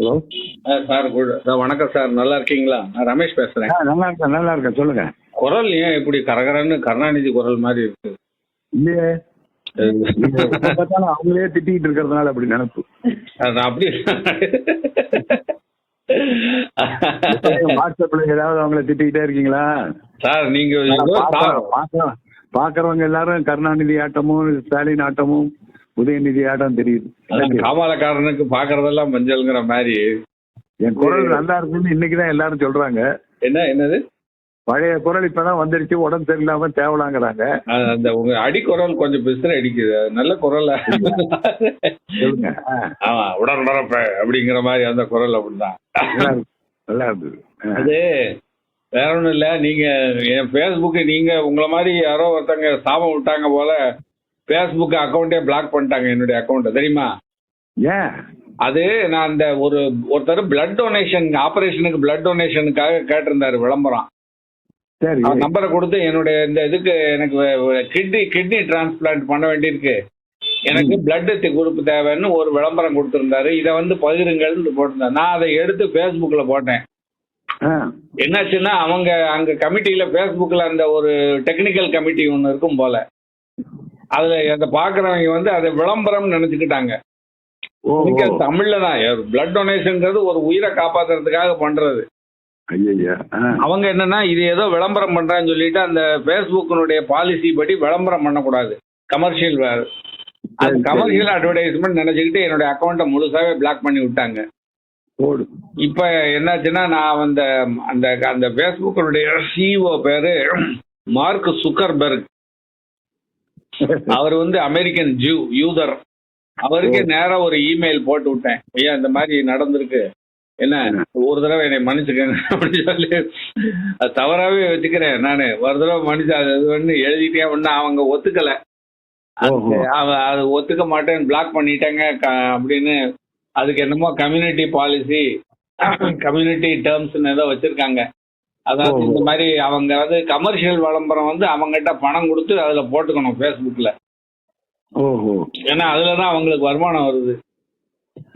Hello. Sir sir வணக்கம் sir, நல்லா இருக்கீங்களா? நான் ரமேஷ் பேசுறேன். நல்லா இருக்கேன் சொல்லுங்க. குரல் ஏன் இப்படி கரகரன்னு கருணாநிதி குரல் மாதிரி இருக்கு? இல்லையே, நீங்க எப்ப பார்த்தாலும் அவங்களே திட்டிட்டு இருக்கிறதுனால அப்படி நினைப்பு. நான் அப்படி வாட்ஸ்அப்ல ஏதாவது அவங்கள திட்டிக்கிட்டே இருக்கீங்களா? சார் நீங்க பாக்குறவங்க எல்லாரும் கருணாநிதி ஆட்டமும் ஸ்டாலின் ஆட்டமும் உதயநிதி ஆட்டம் தெரியுது. காமாலக்காரனுக்கு பாக்குறதெல்லாம் மஞ்சள்ங்கிற மாதிரி என் குரல் நல்லா இருக்குன்னு இன்னைக்குதான் எல்லாரும் சொல்றாங்க. என்னது பழைய குரல் இப்பதான் வந்துருச்சு, உடம்பு சரியில்லாம தேவலாங்கிறாங்க. அந்த உங்க அடிக்குரல் கொஞ்சம் பிசுற அடிக்குது, அது நல்ல குரல். சொல்லுங்க. ஆமா, உடற்ப அப்படிங்கிற மாதிரி அந்த குரல் அப்படிதான் நல்லா இருந்தது. அது வேற ஒண்ணும் இல்ல. நீங்க என் பேஸ்புக் நீங்க உங்களை மாதிரி யாரோ ஒருத்தங்க சாபம் விட்டாங்க போல, பேஸ்புக் அக்கௌண்டே பிளாக் பண்ணிட்டாங்க, என்னுடைய அக்கௌண்ட் தெரியுமா? ஏன்? அது நான் அந்த ஒருத்தர் பிளட் டொனேஷன் ஆபரேஷனுக்கு பிளட் டொனேஷனுக்காக கேட்டிருந்தாரு விளம்பரம். சரி, நம்பரை கொடுத்து என்னுடைய இந்த இதுக்கு எனக்கு கிட்னி டிரான்ஸ்பிளான்ட் பண்ண வேண்டியிருக்கு, எனக்கு பிளட் குரூப் தேவைன்னு ஒரு விளம்பரம் கொடுத்திருந்தாரு. இதை பகிருங்கள்னு போட்டிருந்தாரு. நான் அதை எடுத்து பேஸ்புக்ல போட்டேன். என்னாச்சுன்னா அவங்க அங்க கமிட்டியில பேஸ்புக்ல அந்த ஒரு டெக்னிக்கல் கமிட்டி ஒன்று இருக்கும் போல, அதுல அதை பாக்குறவங்க அதை விளம்பரம் நினைச்சுக்கிட்டாங்க. தமிழ்ல தான் பிளட் டொனேஷன்ங்கிறது ஒரு உயிரை காப்பாத்துறதுக்காக பண்றது. அவங்க என்னன்னா இது ஏதோ விளம்பரம் பண்றான்னு சொல்லிட்டு அந்த பேஸ்புக்கினுடைய பாலிசி படி விளம்பரம் பண்ணக்கூடாது, கமர்ஷியல் வேறு, அது கமர்ஷியல் அட்வர்டைஸ்மெண்ட் நினைச்சுக்கிட்டு என்னுடைய அக்கௌண்ட்டை முழுசாவே பிளாக் பண்ணி விட்டாங்க. இப்ப என்னாச்சுன்னா நான் அந்த அந்த அந்த பேஸ்புக்கினுடைய சிஇஓ பேரு மார்க் சுக்கர்பர்க். அவர் அமெரிக்கன் யூதர். அவருக்கே நேரம் ஒரு இமெயில் போட்டு விட்டேன், ஐயா இந்த மாதிரி நடந்திருக்கு, என்ன ஒரு தடவை என்னை மன்னிச்சுக்கங்க அப்படின்னு சொல்லி. அது தவறாவே வச்சுக்கிறேன் நானு, ஒரு தடவை மன்னிச்சு அது எழுதிட்டே அவங்க ஒத்துக்கல, அது ஒத்துக்க மாட்டேன் பிளாக் பண்ணிட்டாங்க அப்படின்னு. அதுக்கு என்னமோ கம்யூனிட்டி பாலிசி கம்யூனிட்டி டேர்ம்ஸ் ஏதோ வச்சிருக்காங்க. அதாவது இந்த மாதிரி அவங்க கமர்ஷியல் விளம்பரம் அவங்ககிட்ட பணம் கொடுத்து அதுல போட்டுக்கணும் பேஸ்புக்ல. ஏன்னா அதுலதான் அவங்களுக்கு வருமானம் வருது.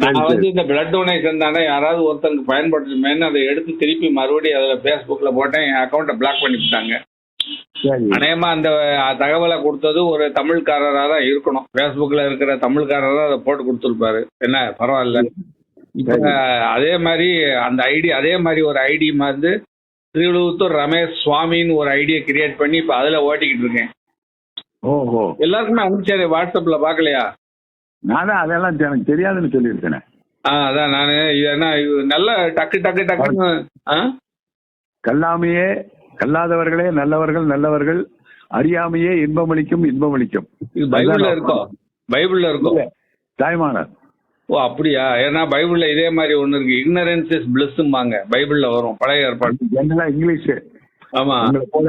நான் இந்த பிளட் டொனேஷன் தானே யாராவது ஒருத்தருக்கு பயன்படுத்துமேன்னு அதை எடுத்து திருப்பி மறுபடியும் அதுல பேஸ்புக்ல போட்டேன், என் அக்கௌண்ட்டை பிளாக் பண்ணிவிட்டாங்க. அநேகமா அந்த தகவலை கொடுத்தது ஒரு தமிழ்காரராக தான் இருக்கணும், பேஸ்புக்ல இருக்கிற தமிழ்காரராக அதை போட்டு கொடுத்துருப்பாரு. என்ன பரவாயில்ல. இப்ப அதே மாதிரி அந்த ஐடி அதே மாதிரி ஒரு ஐடி திருவிழுத்தூர் ரமேஷ் சுவாமின்னு ஒரு ஐடியை கிரியேட் பண்ணி இப்ப அதுல ஓட்டிக்கிட்டு இருக்கேன். எல்லாருக்குமே அனுப்பிச்சாரு, வாட்ஸ்அப்ல பாக்கலையா? நானும் அதெல்லாம் எனக்கு தெரியாதுன்னு சொல்லியிருக்கேன். அதான் நானு என்ன நல்ல டக்கு டக்கு டக்குன்னு கல்லாமையே கல்லாதவர்களே நல்லவர்கள் நல்லவர்கள், அறியாமையே இன்பமளிக்கும் இன்பமளிக்கும். இது பைபிள்ல இருக்கும், பைபிள்ல இருக்கும் தாய்மானர். ஓ அப்படியா? ஏன்னா பைபிள்ல இதே மாதிரி ஒண்ணு இருக்கு, இக்னரன்ஸ் இஸ் பிளிஸ்ம்பாங்க, பைபிள்ல வரும் பழைய ஏற்பாடு. என்னெல்லாம் இங்கிலீஷ். ஆமா, போல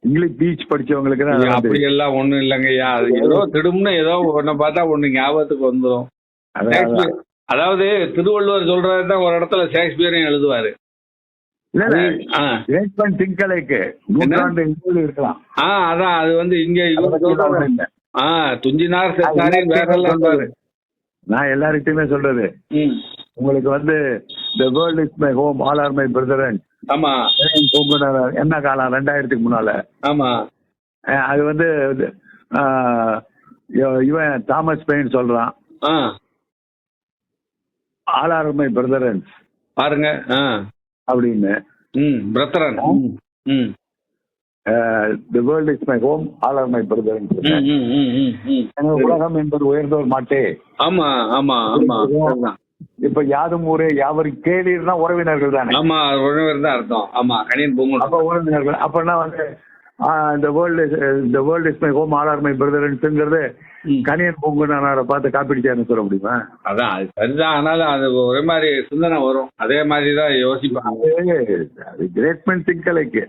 இங்கிலீஷ் பீச் படிச்சவங்களுக்கு அப்படி எல்லாம் ஒண்ணும் இல்லைங்கய்யா. அது ஏதோ திடும்னு ஏதோ ஒன்ன பார்த்தா ஒண்ணு ஞாபகத்துக்கு வந்துடும். அதாவது திருவள்ளுவர் சொல்றதுதான் ஒரு இடத்துல ஷேக்ஸ்பியரையும் எழுதுவாரு. அதான் அது இங்க துஞ்சினார் செத்தாரே வேற எல்லாம். நான் எல்லார்கிட்டயுமே சொல்றது, உங்களுக்கு the world is my home, all are my brethren. ஆமா, என்ன காலம் 2000க்கு முன்னால. ஆமா, அது இவன் தாமஸ் பெயின் சொல்றான், all are my brethren பாருங்க அப்படின்னு. Brethren, the world is my home, all are my brethren. உலகம் என்பது உயர்ந்தோர் மாட்டே. ஆமா ஆமா ஆமா. இப்ப யாதும் ஊரே யாவரும் கேளீர்னா உறவினர்கள் தானே. ஆமா, உறவினர் தான் அர்த்தம். ஆமா, கணியன் பூங்குன்றன். அப்ப உறவினர்கள் அப்படின்னா the world is my home, all are my brethren Kaniyan பூங்குன்றனாரை பார்த்து காப்பிடிச்சாருன்னு சொல்ல முடியுமா? அதான் அது சரிதான். ஆனாலும் அது ஒரே மாதிரி சிந்தனை வரும், அதே மாதிரிதான் யோசிப்பாங்க. கிரேட்மென்ட் திங்கலைக்கு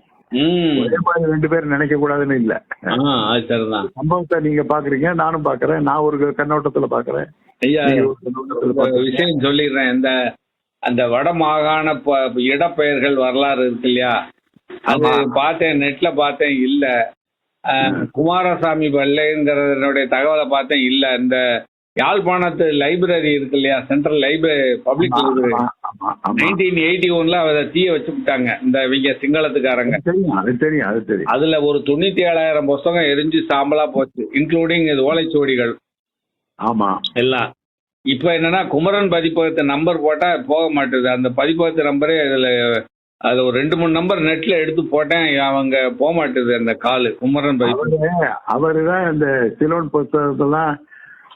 ஒரே மாதிரி ரெண்டு பேரும் நினைக்க கூடாதுன்னு இல்ல. சரிதான். சம்பவத்தை நீங்க பாக்குறீங்க, நானும் பாக்குறேன், நான் ஒரு கண்ணோட்டத்துல பாக்குறேன். ஐயா விஷயம் சொல்லிடுறேன். அந்த வட மாகாண இடப்பெயர்கள் வரலாறு இருக்கு இல்லையா, அது பார்த்தேன், நெட்ல பார்த்தேன், இல்ல குமாரசாமி பல்லைங்கிறனுடைய தகவலை பார்த்தேன், இல்ல இந்த யாழ்ப்பாணத்து லைப்ரரி இருக்கு இல்லையா, சென்ட்ரல் லைப்ரரி, பப்ளிக் லைப்ரரி, 1981ல அதை தீய வச்சு விட்டாங்க இந்த இவங்க சிங்களத்துக்காரங்க. அது தெரியும். அதுல ஒரு 97,000 புத்தகம் எரிஞ்சு சாம்பலா போச்சு, இன்க்ளூடிங் இது ஓலைச்சுவடிகள். ஆமா எல்லாம். இப்ப என்னன்னா குமரன் பதிப்பகத்தை நம்பர் போட்டா போக மாட்டுது. அந்த பதிப்பகத்து நம்பரே அதுல ஒரு 2-3 நம்பர் நெட்ல எடுத்து போட்டேன், அவங்க போக மாட்டுது அந்த காலு. குமரன் பதிப்பகம் அவருதான் இந்த சிலோன் புத்தகத்தெல்லாம்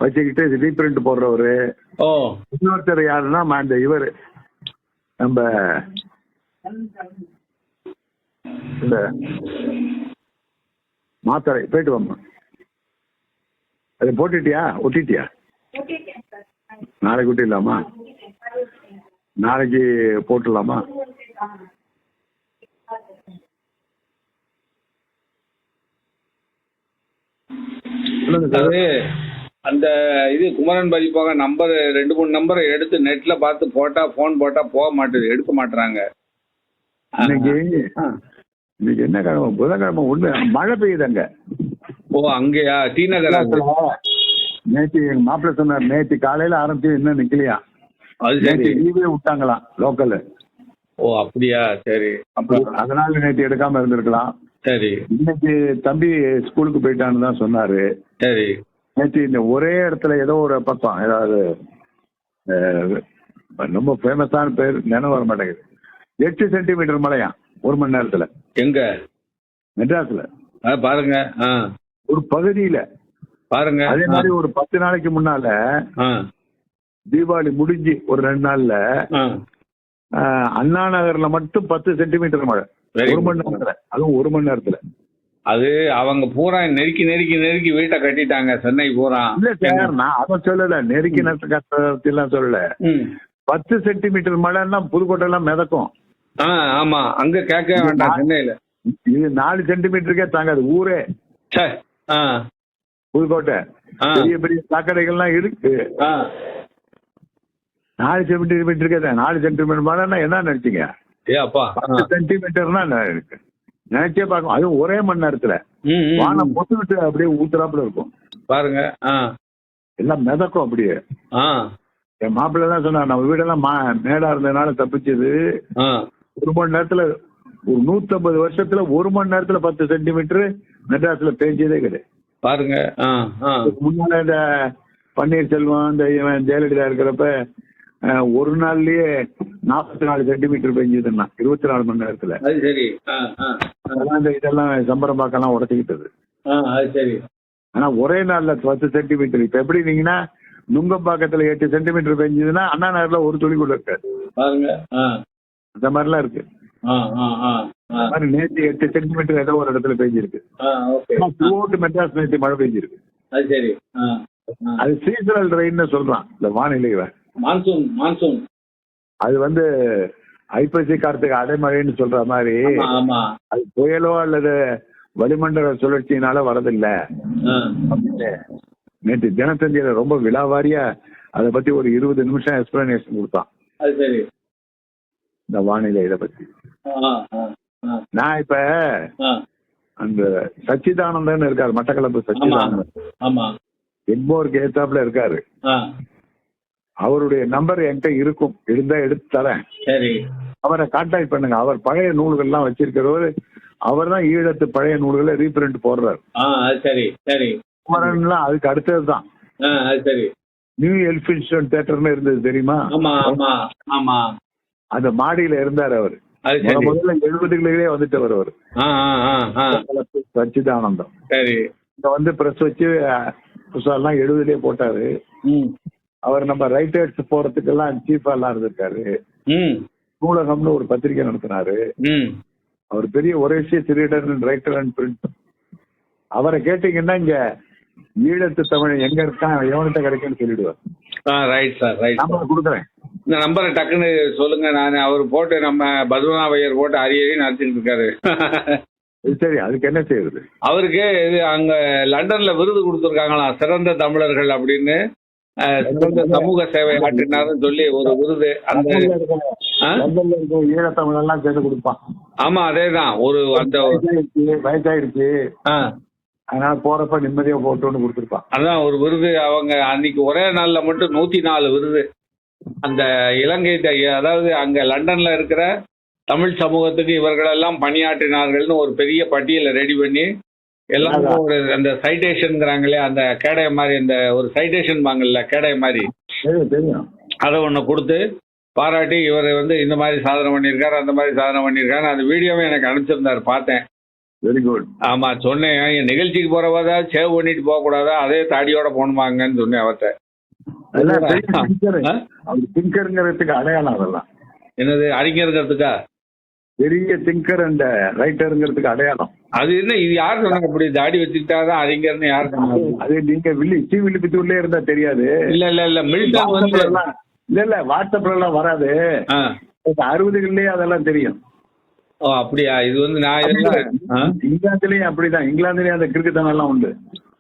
வச்சுக்கிட்டு ரீபிரிண்ட் போடுறவரு. ஓ, இன்னொருத்தர் யாருன்னா அந்த இவர் நம்ம இந்த மாத்தரை போயிட்டு வாங்க, அதை போட்டுட்டியா ஒட்டிட்டியா? நாளைக்கு ஒட்டிடலாமா? நாளைக்கு போட்டுடலாமா? அது அந்த இது குமரன் பதிப்பகம் நம்பர் 2-3 நம்பரை எடுத்து நெட்ல பார்த்து போட்டா, போன் போட்டா போக மாட்டுது, எடுக்க மாட்டாங்க. இன்னைக்கு என்ன கிழமை? புதன்கிழமை. ஒண்ணு மழை பெய்யுதுங்க. ஓ, அங்கேயா? டி நகர். நேற்று எங்க மாப்பிள்ள சொன்னார், நேற்று காலையில ஆரம்பிச்சு இன்னும் நிக்கலையா. அது சரி, லீவே விட்டாங்களாம் லோக்கல். ஓ அப்படியா, சரி. அதனால நேற்று எடுக்காம இருந்திருக்கலாம். சரி. இன்னைக்கு தம்பி ஸ்கூலுக்கு போயிட்டான்னு தான் சொன்னாரு. சரி. நேற்று இந்த ஒரே இடத்துல ஏதோ ஒரு பக்கம் ஏதாவது ரொம்ப ஃபேமஸான பேர் நினைவு வர மாட்டேங்குது. 8 சென்டிமீட்டர் மழையா ஒரு மணி நேரத்துல. எங்க? மெட்ராஸ்ல. பாருங்க. ஒரு பகுதியில பாருங்க. அதே மாதிரி ஒரு 10 நாளைக்கு முன்னால தீபாவளி முடிஞ்சு ஒரு 2 நாள்ல அண்ணா நகர்ல மட்டும் 10 சென்டிமீட்டர் மழை ஒரு மணி நேரத்துல. அதுவும் ஒரு மணி நேரத்துல. அது அவங்க பூரா நெருக்கி நெருக்கி நெருக்கி வீட்டை கட்டிட்டாங்க சென்னை பூரா. இல்ல சார், நான் அதை சொல்லல, நெருக்கி நெருக்கெல்லாம் சொல்லல. 10 சென்டிமீட்டர் மழைன்னா புதுக்கோட்டை எல்லாம் மிதக்கும். ஆமா, அங்க கேட்க வேண்டாம். சென்னையில இது 4 சென்டிமீட்டருக்கே தாங்காது ஊரே. புதுக்கோட்டை பெரிய பெரிய சாக்கடைகள்லாம் இருக்கு. 4 சென்டிமீட்டருக்கே தான். 4 சென்டிமீட்டர் மழைன்னா என்ன நினைச்சீங்க? 10 சென்டிமீட்டர்னா இருக்கு நினைச்சே பார்க்கும். அதுவும் ஒரே மணி நேரத்துல வானம் பொத்துக்கிட்டு அப்படியே ஊத்துறாப்புல இருக்கும் பாருங்க. எல்லாம் மிதக்கும் அப்படியே. என் மாப்பிள்ள தான் சொன்னா, நம்ம வீடெல்லாம் மேடா இருந்ததுனால தப்பிச்சது. ஒரு மணி நேரத்துல, ஒரு 150 வருஷத்துல ஒரு மணி நேரத்துல 10 சென்டிமீட்டர் மெட்ராஸ்ல பேஞ்சதே கிடையாது பாருங்க. முன்னால இந்த பன்னீர்செல்வம், இந்த ஜெயலலிதா இருக்கிறப்ப ஒரு நாள்லயே 44 சென்டிமீட்டர் பெஞ்சதுன்னா 24 மணி நேரத்துல. இதெல்லாம் சம்பரம்பாக்கெல்லாம் உடச்சிக்கிட்டது. ஆனா ஒரே நாள்ல 10 சென்டிமீட்டர். இப்ப எப்படி நீங்கன்னா நுங்கம்பாக்கத்துல 8 சென்டிமீட்டர் பெஞ்சதுன்னா அண்ணா நகர்ல ஒரு துளி கூட இருக்காது. அந்த மாதிரிலாம் இருக்கு. நேற்று 8 சென்டிமீட்டர் ஏதோ ஒரு இடத்துல பெஞ்சிருக்கு. மெட்ராஸ் நேற்று மழை பெஞ்சிருக்கு. அது சீசனல் ரெயின்னு சொல்றான் இந்த வானிலை. மான்சூன் அது ஐப்பசி கார்த்திகை அடைமழைன்னு சொல்ற மாதிரி. அது புயலோ அல்லது வளிமண்டல சுழற்சியினால வரதில்லை. நேற்று தினத்தந்தியில ரொம்ப விழாவாரியா அதை பத்தி ஒரு 20 நிமிஷம் எக்ஸ்பிளனேஷன் கொடுத்தான் இந்த வானிலை இதை பத்தி. நான் இப்ப அந்த சச்சிதானந்தன் இருக்காரு, மட்டக்களப்பு சச்சிதானந்தன், எக்மோருக்கு ஏத்தாப்புல இருக்காரு. அவருடைய நம்பர் என்கிட்ட இருக்கும், இருந்தா எடுத்து தரேன். அவரை கான்டாக்ட் பண்ணுங்க. அவர் பழைய நூல்கள்லாம் வச்சிருக்கிறவர். அவர் தான் ஈழத்து பழைய நூல்களை ரீபிரிண்ட் போடுறாரு. குமரன்லாம் அதுக்கு அடுத்ததுதான். நியூ எலிஃபென்ட் தியேட்டர்னு இருந்தது தெரியுமா? அந்த மாடியில இருந்தார் அவர். முதல்ல 70களிலே வந்துட்டவர் அவர். சச்சிதானந்தம் இங்க பிரஸ் வச்சு புதுசாலாம் 70லே போட்டாரு. அவர் நம்ம ரைட்டர்ஸ் போறதுக்கெல்லாம் சீஃபா எல்லாம் இருந்திருக்காரு. நூலகம்னு ஒரு பத்திரிகை நடத்தினாரு. அவர் பெரிய voracious reader and writer and print. அவரை கேட்டீங்கன்னா இங்க ஈழத்து தமிழ் எங்க இருக்கான், எவன்கிட்ட கிடைக்குன்னு சொல்லிடுவார். நம்பர் கொடுக்குறேன், இந்த நம்பரை டக்குன்னு சொல்லுங்க. நான் அவர் போட்டு நம்ம பத்மநாபையர் போட்டு அரியறி நடத்திட்டு இருக்காரு. சரி, அதுக்கு என்ன செய்யுது? அவருக்கு இது அங்க லண்டன்ல விருது கொடுத்துருக்காங்களாம், சிறந்த தமிழர்கள் அப்படின்னு. சமூக சேவை ஆற்றினாருன்னு சொல்லி ஒரு விருது. அந்த ஈழத்தமிழ் எல்லாம் சேர்த்து கொடுப்பான். ஆமா, அதேதான். ஒரு அந்த வயசாயிடுச்சு, அதனால போறப்ப நிம்மதியா போட்டோன்னு கொடுத்துருப்பான். அதான் ஒரு விருது அவங்க அன்னைக்கு ஒரே நாள்ல மட்டும் 104 விருது அந்த இலங்கை அதாவது அங்க லண்டன்ல இருக்கிற தமிழ் சமூகத்துக்கு இவர்களெல்லாம் பணியாற்றினார்கள்னு ஒரு பெரிய பட்டியலை ரெடி பண்ணி எல்லாருக்கும் ஒரு அந்த சைட்டேஷன்ங்கிறாங்களே அந்த கேடைய மாதிரி அந்த ஒரு சைட்டேஷன் வாங்கல கேடைய மாதிரி தெரியும் அதை ஒன்று கொடுத்து பாராட்டி இவர் வந்து இந்த மாதிரி சாதனை பண்ணியிருக்காரு அந்த மாதிரி சாதனை பண்ணியிருக்காரு. அந்த வீடியோவே எனக்கு அனுப்பிச்சிருந்தாரு, பார்த்தேன். Very good. ஆமா சொன்னேன், என் நிகழ்ச்சிக்கு போறவதா சேவ் பண்ணிட்டு போக கூடாதா, அதே தாடியோட போகணுமாங்கன்னு சொன்னேன் அவர்கிட்ட. திங்கருங்கிறதுக்கு அடையாளம் அதெல்லாம். என்னது அறிஞருங்கிறதுக்கா? பெரிய திங்கர் அண்ட் ரைட்டருங்கிறதுக்கு அடையாளம். அது என்ன, இது யார் சொன்னாங்க அப்படி தாடி வச்சுக்கிட்டாதான் அறிஞர்னு யார் சொன்னாங்க? அது நீங்க வில்லிபுத்தூர்லயே இருந்தா தெரியாது. இல்ல இல்ல இல்ல மில்டன் வந்து இல்ல வாட்ஸ்அப்ல எல்லாம் வராது. 60கள்லயே அதெல்லாம் தெரியும். ஓ அப்படியா? இது வந்து நான் இங்கிலாந்துலயும் அப்படிதான். இங்கிலாந்துலயும் அந்த கிறுக்குத்தனம் எல்லாம் உண்டு.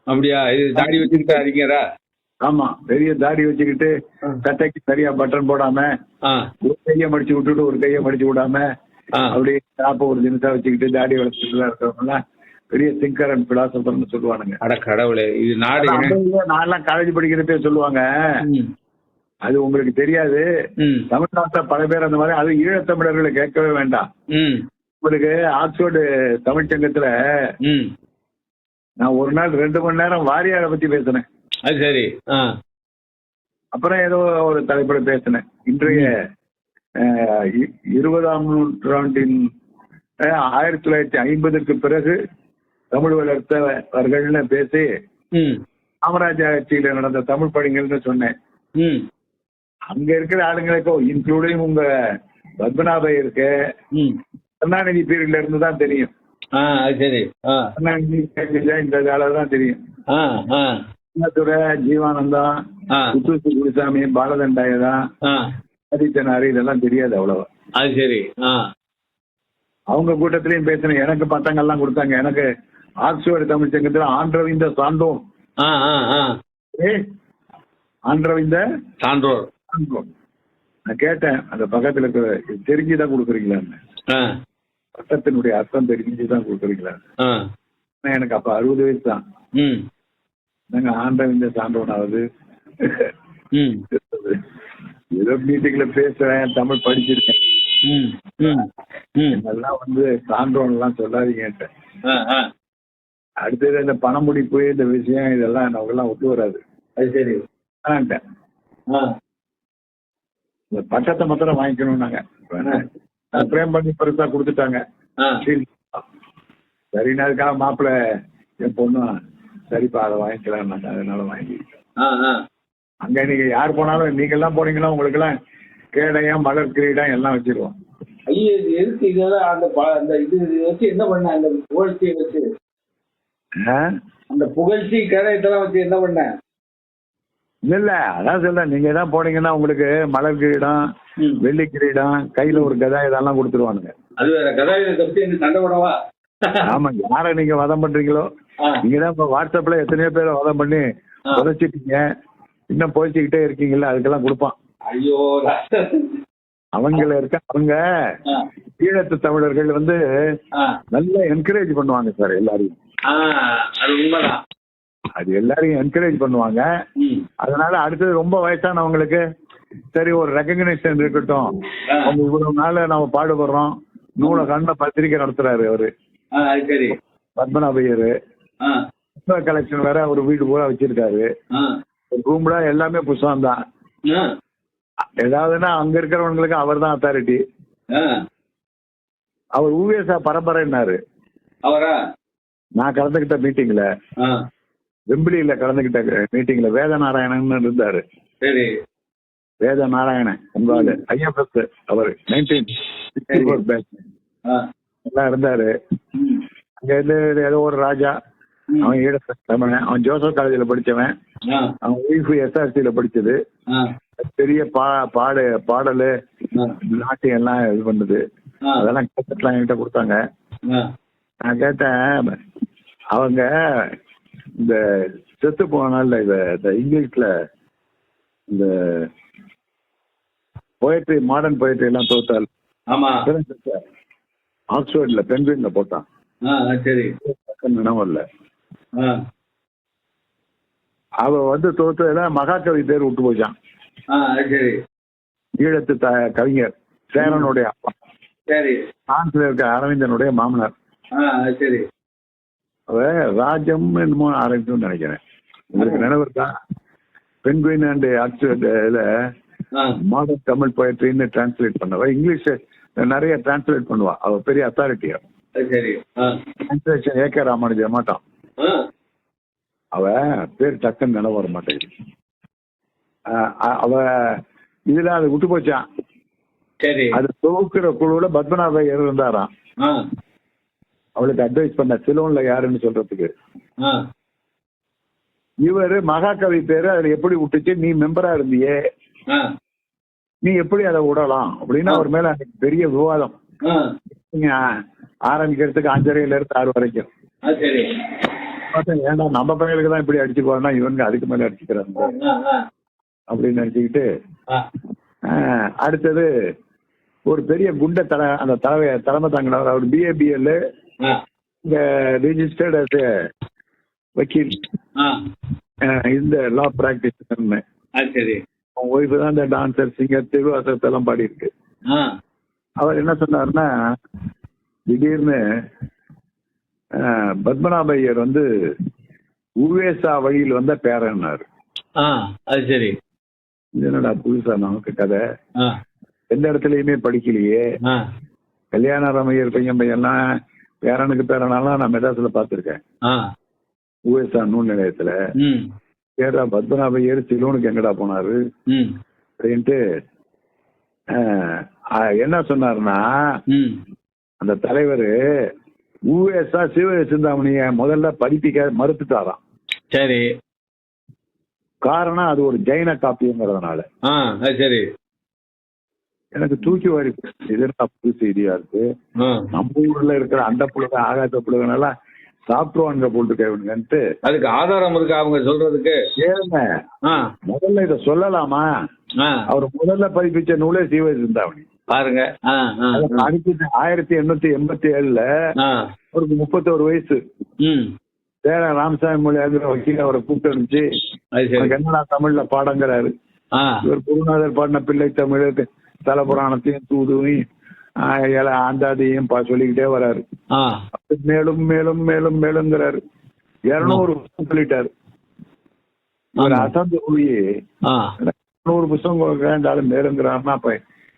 அப்படியா? இது தாடி வச்சுக்கிட்டா அறிஞரா? ஆமா, பெரிய தாடி வச்சுக்கிட்டு கட்டைக்கு சரியா பட்டன் போடாம ஒரு கையை மடிச்சு விட்டுட்டு ஒரு கையை மடிச்சு விடாம அப்படியே சாப்ப ஒரு தினசா வச்சுக்கிட்டு தாடி வளர்த்துட்டு இருக்கிறவங்க பெரிய திங்கர் அண்ட் பிலாசபர்னு சொல்லுவானுங்க. அட கடவுளே, இது நாடு. நான்லாம் காலேஜ் படிக்கிறப்பே சொல்லுவாங்க. அது உங்களுக்கு தெரியாது. தமிழ்நாட்டுல பல பேர் அந்த மாதிரி, அது ஈழத்தமிழர்களை கேட்கவே வேண்டாம். உங்களுக்கு ஆக்ஸ்போர்டு தமிழ்ச்சங்கத்துல நான் ஒரு நாள் 2 மணி நேரம் வாரியாரை பத்தி பேசினேன். அது சரி. அப்புறம் ஏதோ ஒரு தலைப்புல பேசினேன். இன்றைய 20ஆம் நூற்றாண்டின் 1950க்கு பிறகு தமிழ் வளர்த்தவர்கள்னு பேசி காமராஜ் ஆட்சியில நடந்த தமிழ் பணிகள்னு சொன்னேன். அங்க இருக்கிற ஆளுங்களுக்கோ இன்க்ளூடிங் உங்க பத்மநாப இருக்கு கருணாநிதி பீரியட்ல இருந்து தான் தெரியும். சரி. கருணாநிதி இந்த தான் தெரியும். துறை ஜீவானந்தா, புத்தூசி குருசாமி, பாலதண்டாயதான், ஆதித்தனாரு இதெல்லாம் தெரியாது அவ்வளவா. அது சரி. அவங்க கூட்டத்திலயும் பேசினேன். எனக்கு பட்டங்கள்லாம் கொடுத்தாங்க. எனக்கு ஆக்ஸ்போர்டு தமிழ் சங்கத்துல ஆண்டரவிந்த சான்றோர் ஆண்டரவிந்த சான்றோர் நான் கேட்டேன். அந்த பக்கத்துல தெரிஞ்சுதான் கொடுக்குறீங்களான்னு. பட்டத்தினுடைய அர்த்தம் தெரிஞ்சுதான் கொடுக்குறீங்களா? எனக்கு அப்ப 60 வயசு தான். நாங்க ஆண்டரவிந்த சான்றோனாவது ஏதோ மீட்டிங்ல பேசுறேன், தமிழ் படிச்சிருக்கேன், இதெல்லாம் வந்து சான்றோன் எல்லாம் சொல்லாதீங்க. அடுத்தது இந்த பண முடிப்பு இந்த விஷயம் இதெல்லாம் நமக்கெல்லாம் ஒத்து வராது. அது சரி. இந்த பட்டத்தை மாத்திரம் வாங்கிக்கணும். நாங்க பிரேம் பண்ணி பெருசா கொடுத்துட்டாங்க. சரின்னா அதுக்காக மாப்பிள்ள என் பொண்ணு சரிப்பா அதை வாங்கிக்கலாம், அதனால வாங்கிக்கிட்டேன். அங்க நீங்க யார் போனாலும், நீங்க எல்லாம் போனீங்கன்னா உங்களுக்கு எல்லாம் கேடயம் மலர் கிரீடம் எல்லாம் வச்சிருவோம். எதுக்கு இதெல்லாம் அந்த இது வச்சு என்ன பண்ண? அந்த புகழ்ச்சியை வச்சு அந்த புகழ்ச்சி கேடயத்தெல்லாம் வச்சு என்ன பண்ண? இல்ல அதான் சொல்ல, நீங்க தான் போனீங்கன்னா உங்களுக்கு மலர் கிரீடம், வெள்ளி கிரீடம், கையில ஒரு கதா இதெல்லாம் கொடுத்துருவானுங்க. அது வேற கதாயுதத்தை பத்தி என்ன சண்டை போடவா? ஆமா, யார நீங்க வதம் பண்றீங்களோ நீங்க தான் இப்ப வாட்ஸ்அப்ல எத்தனையோ பேரை வதம் பண்ணி புதைச்சிட்டீங்க, இன்னும் போய்ச்சிக்கிட்டே இருக்கீங்கல்ல, அதுக்கெல்லாம் கொடுப்பான். ஐயோ, அவங்கள இருக்க அவங்க ஈழத்து தமிழர்கள் வந்து நல்லா என்கரேஜ் பண்ணுவாங்க சார் எல்லாரையும். அது உண்மைதான். அது எல்லாரையும் என்கரேஜ் பண்ணுவாங்க. அதனால அடுத்தது ரொம்ப வயசானவங்களுக்கு சரி ஒரு ரெகக்னிஷன் இருக்கட்டும், அவங்க இவ்வளவு நாள் நம்ம பாடுபடுறோம். நூலகம்னு பத்திரிக்கை நடத்துறாரு அவரு பத்மநாபையரு. கலெக்ஷன் வேற ஒரு வீடு பூரா வச்சிருக்காரு. ரூம்ல எல்லாமே புத்தகம் தான். ஏதாவதுன்னா அங்க இருக்கிறவங்களுக்கு அவர் தான் அத்தாரிட்டி. அவர் ஊவேசா பரம்பரைன்னாரு. அவரா? நான் கலந்துகிட்ட மீட்டிங்ல, வெம்பிலியில கலந்துகிட்ட மீட்டிங்ல வேத நாராயணன் இருந்தாரு. சரி. வேத நாராயணன் என்பாரு IFS. அவர் 1964 பேட்ச் எல்லாம் இருந்தாரு. அங்க இருந்து ஏதோ ஒரு ராஜா, அவன் ஈழத்த தமிழன், அவன் ஜோசப் காலேஜ்ல படிச்சவன், அவன் ஒய்ஃப் SRCல படிச்சது. பெரிய பாடலு நாட்டியம் எல்லாம் இது பண்ணுது. அதெல்லாம் கேசட்லாம் என்கிட்ட கொடுத்தாங்க. நான் கேட்டேன், அவங்க இந்த செத்து போனால இந்த இங்கிலீஷ்ல இந்த போயட்ரி, மாடர்ன் போயட்ரி எல்லாம் தோத்தால் ஆக்ஸ்போர்ட்ல பென்குயின்ல போட்டான். சரி. நினைவு இல்ல. அவ வந்து தோத்ததுல மகாகவி பேர் விட்டு போச்சான். சரி. ஈழத்து கவிஞர் சேரனுடைய அப்பா. சரி. பிரான்ஸ்ல இருக்க அரவிந்தனுடைய மாமனார். சரி. அவ ராஜம் என்னமோ ஆரம்பிச்சுன்னு நினைக்கிறேன். உங்களுக்கு நினைவு இருக்கா? பென்குயின் அண்ட் ஆக்சிடென்ட்ல மாடர்ன் தமிழ் போயட்ரின்னு டிரான்ஸ்லேட் பண்ணவ. இங்கிலீஷ் நிறைய டிரான்ஸ்லேட் பண்ணுவா. அவ பெரிய அத்தாரிட்டியா. டிரான்ஸ்லேஷன் ஏகே ராமானுஜர் மாட்டான். அவ பேர் டக்குன்னு நினைவு வர மாட்டேங்குது. அவ இதுல அது விட்டு போச்சான். அது தொகுக்கிற குழுவுல பத்மநாப ஐயர் இருந்தாராம். அவளுக்கு அட்வைஸ் பண்ண சிலோன்ல யாருன்னு சொல்றதுக்கு. இவரு மகாகவி பேரு அதுல எப்படி விட்டுச்சு, நீ மெம்பரா இருந்தியே, நீ எப்படி அதை விடலாம் அப்படின்னு அவர் மேல அன்னைக்கு பெரிய விவாதம். நீங்க ஆரம்பிக்கிறதுக்கு 5:30 to 6 வரைக்கும். ஏன்டா நம்ம பையனுக்கு தான் இப்படி அடிச்சுக்குவாங்கன்னா இவனுக்கு அதுக்கு மேல அடிச்சுக்கிறாங்க அப்படின்னு நினைச்சுக்கிட்டு அடுத்தது ஒரு பெரிய குண்ட அந்த தலைமை தாங்கினவர். அவர் BABL இந்த ரிஜிஸ்டர்ட் வக்கீல், இந்த லா பிராக்டிஸ். ஒய்ஃபு தான் இந்த டான்சர், சிங்கர், திருவாசகத்தெல்லாம் பாடி இருக்கு. அவர் என்ன சொன்னாருன்னா, திடீர்னு பத்மநாப ஐயர் வந்து உவேசா வழியில் வந்த பேரன்னாரு. சரி. என்னடா புதுசா நமக்கு கதை, எந்த இடத்துலயுமே படிக்கலையே. கல்யாணராமையர் பையன்லாம் பேரனுக்கு பேரனாலாம் நான் மெட்ராஸ்ல பாத்துருக்கேன். உவேசா நூல் நிலையத்துல. கேட்டா பத்மநாப ஐயர் சிலோனுக்கு எங்கடா போனாரு அப்படின்ட்டு என்ன சொன்னாருன்னா, அந்த தலைவர் உவேசா சிவசிந்தாமணிய முதல்ல படிப்பிக்க மறுத்துட்டாராம். சரி. காரணம் அது ஒரு ஜெயின காப்பியங்கிறதுனால. சரி. எனக்கு தூக்கி வாரி இதெல்லாம் புது செய்தியா இருக்கு. நம்ம ஊர்ல இருக்கிற அந்த புழுக ஆகாத புழுகனெல்லாம் சாப்பிடுவானுங்க போட்டுக்கன்ட்டு. அதுக்கு ஆதாரம் இருக்கு அவங்க சொல்றதுக்கு. ஏங்க முதல்ல இத சொல்லலாமா? அவர் முதல்ல பதிப்பிச்ச நூலே சிவசிந்தாமணி பாருங்க. அடுத்து 1887 அவருக்கு 31 வயசு. வேற ராமசாமி மொழியாங்கிற வக்கீல் அவரை கூப்பிட்டு இருந்துச்சு. என்னடா தமிழ்ல பாடங்கிறாரு. இவர் குருநாதர் பாடின பிள்ளை தமிழ் தலபுராணத்தையும் தூதுவையும் ஆந்தாதியும் சொல்லிக்கிட்டே வர்றாரு. மேலும் மேலும் மேலும் மேலுங்கிறாரு. 200 சொல்லிட்டாரு. இவர் அசந்து போய் 200 புத்தகம் வேண்டாலும் மேலுங்கிறாருன்னா அப்ப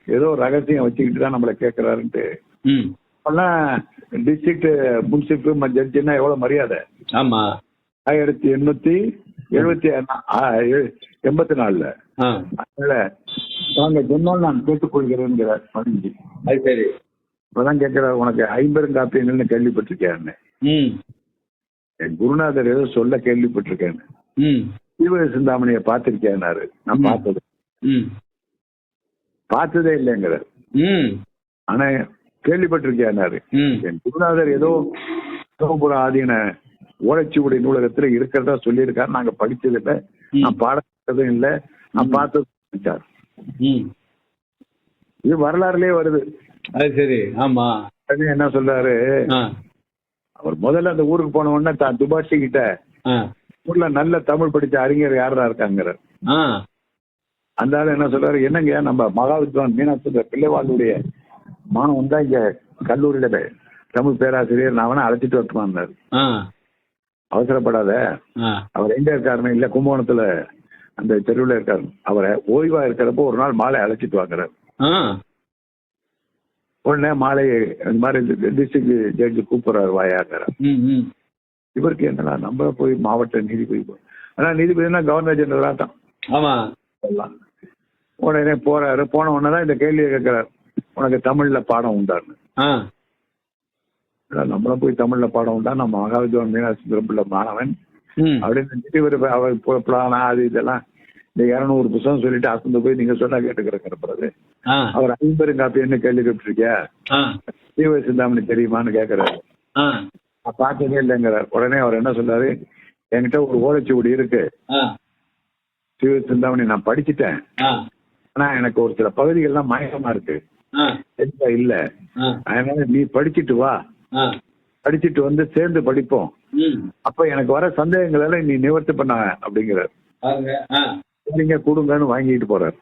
ஏதோ ரகசியம் வச்சுக்கிட்டு தான் நம்மளை கேட்கிறாருன்ட்டு. டிஸ்ட்ரிக்ட் முன்சிப் ஜட்ஜின்னா எவ்வளவு மரியாதை. 1884 அதனால நாங்க சொன்னால் நான் கேட்டுக்கொள்கிறேன்கிறார் பதிஞ்சு. இப்பதான் கேட்கிறார், உனக்கு 50 காப்பியங்கள்னு கேள்விப்பட்டிருக்கேன்னு. என் குருநாதர் ஏதோ சொல்ல கேள்விப்பட்டிருக்கேன்னு. சிவசிந்தாமணிய பார்த்திருக்கேன்னாரு. நான் பார்த்ததே இல்லைங்கிறார். ஆனா கேள்விப்பட்டிருக்கேன்னாரு. என் குருநாதர் ஏதோ ஆதீன ஓலைச்சுவடி நூலகத்துல இருக்கிறதா சொல்லியிருக்காரு. நாங்க படிச்சது இல்லை, நான் பாடதும் இல்லை, நான் பார்த்தது. இது வரலாறுலயே வருது. சரி. ஆமா. என்ன சொல்றாரு, அவர் முதல்ல அந்த ஊருக்கு போன உடனே தான் துபாஷி கிட்ட ஊர்ல நல்ல தமிழ் படிச்ச அறிஞர் யாரா இருக்காங்கிற. அந்த ஆளு என்ன சொல்றாரு, என்னங்க நம்ம மகாவித்வான் மீனாட்சி பிள்ளைவாளுடைய மாணவன் தான் இங்க கல்லூரியில தமிழ் பேராசிரியர், நான் வேணா அழைச்சிட்டு வரட்டுமான்னாரு. அவசரப்படாத, அவர் எங்க இருக்காருன்னு. இல்ல கும்பகோணத்துல அந்த தெருவில் இருக்காரு. அவரை ஓய்வா இருக்கிறப்போ ஒரு நாள் மாலை அழைச்சிட்டு வாங்குறாரு. உடனே மாலை இந்த மாதிரி டிஸ்ட்ரிக்ட் ஜட்ஜி கூப்பிடுறாரு வாயாக்குறாரு. இவருக்கு என்னடா நம்ம போய் மாவட்ட நீதிபதி ஆனா நீதிபதினா கவர்னர் ஜெனரலா தான். உடனே போறாரு. போன உடனே தான் இந்த கேள்வியை கேட்கிறாரு, உனக்கு தமிழ்ல பாடம் உண்டான்னு. நம்மளும் போய் தமிழ்ல பாடம் உண்டா, நம்ம மகாவித்வான் மீனாட்சி பிள்ளை மாணவன் அப்படின்னு இவர் அது இதெல்லாம் இந்த 200 புத்தகம் சொல்லிட்டு அசந்து போய் நீங்க சொன்னா கேட்டுக்கிறேங்கிற பிறகு அவர் 50 காப்பியன்னு கேள்வி கேட்டுருக்கியா, சிவசிந்தாமணி தெரியுமான்னு கேட்கிறாரு. பார்த்ததே இல்லைங்கிறார். உடனே அவர் என்ன சொல்றாரு, என்கிட்ட ஒரு ஓலைச்சுவடி இருக்கு சிவசிந்தாமணி, நான் படிச்சுட்டேன், ஆனா எனக்கு ஒரு சில பகுதிகள்லாம் மயக்கமா இருக்கு இல்ல, அதனால நீ படிச்சுட்டு வா, படிச்சுட்டு வந்து சேர்ந்து படிப்போம். அப்ப எனக்கு வர சந்தேகங்கள் எல்லாம் நீ நிவர்த்தி பண்ண அப்படிங்கிறார். நீங்க கொடுங்கன்னு வாங்கிட்டு போறாரு.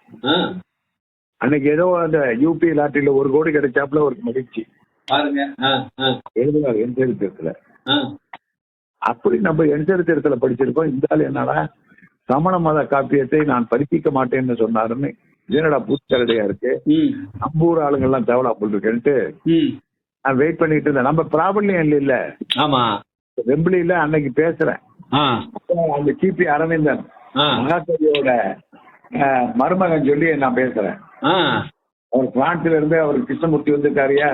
அன்னைக்கு ஏதோ அந்த யூபி லாட்டரியில 1 கோடி கிடைச்சாப்புல ஒரு மகிழ்ச்சி எழுதுவார் என் சரித்திரத்துல. அப்படி நம்ம என் சரித்திரத்துல படிச்சிருக்கோம். இந்த ஆள் என்னடா சமண மத காப்பியத்தை நான் பதிப்பிக்க மாட்டேன்னு சொன்னாருன்னு என்னடா பூச்சரடையா இருக்கு, நம்ம ஊர் ஆளுங்கள்லாம் தேவலா போட்டுருக்கேன்ட்டு நான் வெயிட் பண்ணிட்டு இருந்தேன். நம்ம பிராபல்யம் இல்ல வெம்பிலியில அன்னைக்கு பேசுறேன். அந்த கிபி அரவிந்தன் மகாகவியோட மருமகன் சொல்லி நான் பேசுறேன். அவர் பிரான்ஸ்ல இருந்து அவர் கிருஷ்ணமூர்த்தி வந்திருக்காருயா,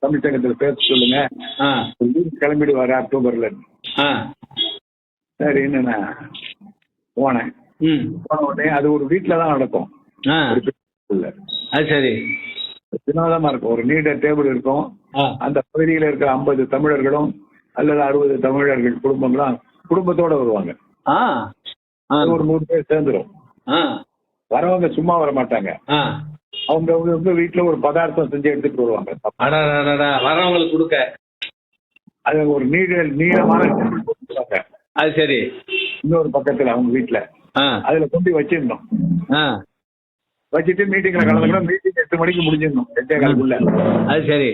தமிழ்ச்சங்கத்துல பேச சொல்லுங்க, கிளம்பிடுவாரு அக்டோபர்ல. சரின்னு நான் போனேன். போன உடனே அது ஒரு வீட்டுலதான் நடக்கும். சரி, வினோதமா இருக்கும். ஒரு நீண்ட டேபிள் இருக்கும். அந்த பகுதியில இருக்கிற 50 தமிழர்களும் அல்லது 60 தமிழர்கள் குடும்பங்களும் குடும்பத்தோட வருவாங்க. ஒரு 100 பேர் சேர்ந்துரும். வரவங்க சும்மா வர மாட்டாங்க. அவங்க வீட்டுல ஒரு பதார்த்தம் செஞ்சு எடுத்துட்டு வருவாங்க வரவங்களுக்கு கொடுக்க. அது ஒரு நீளமான அது சரி, இன்னொரு பக்கத்துல அவங்க வீட்டுல அதுல கொண்டு வச்சிருந்தோம். வச்சுட்டு மீட்டிங்ல கலந்துக்கணும். மீட்டிங் 8 மணிக்கு முடிஞ்சிடணும். 8:15. அது சரி,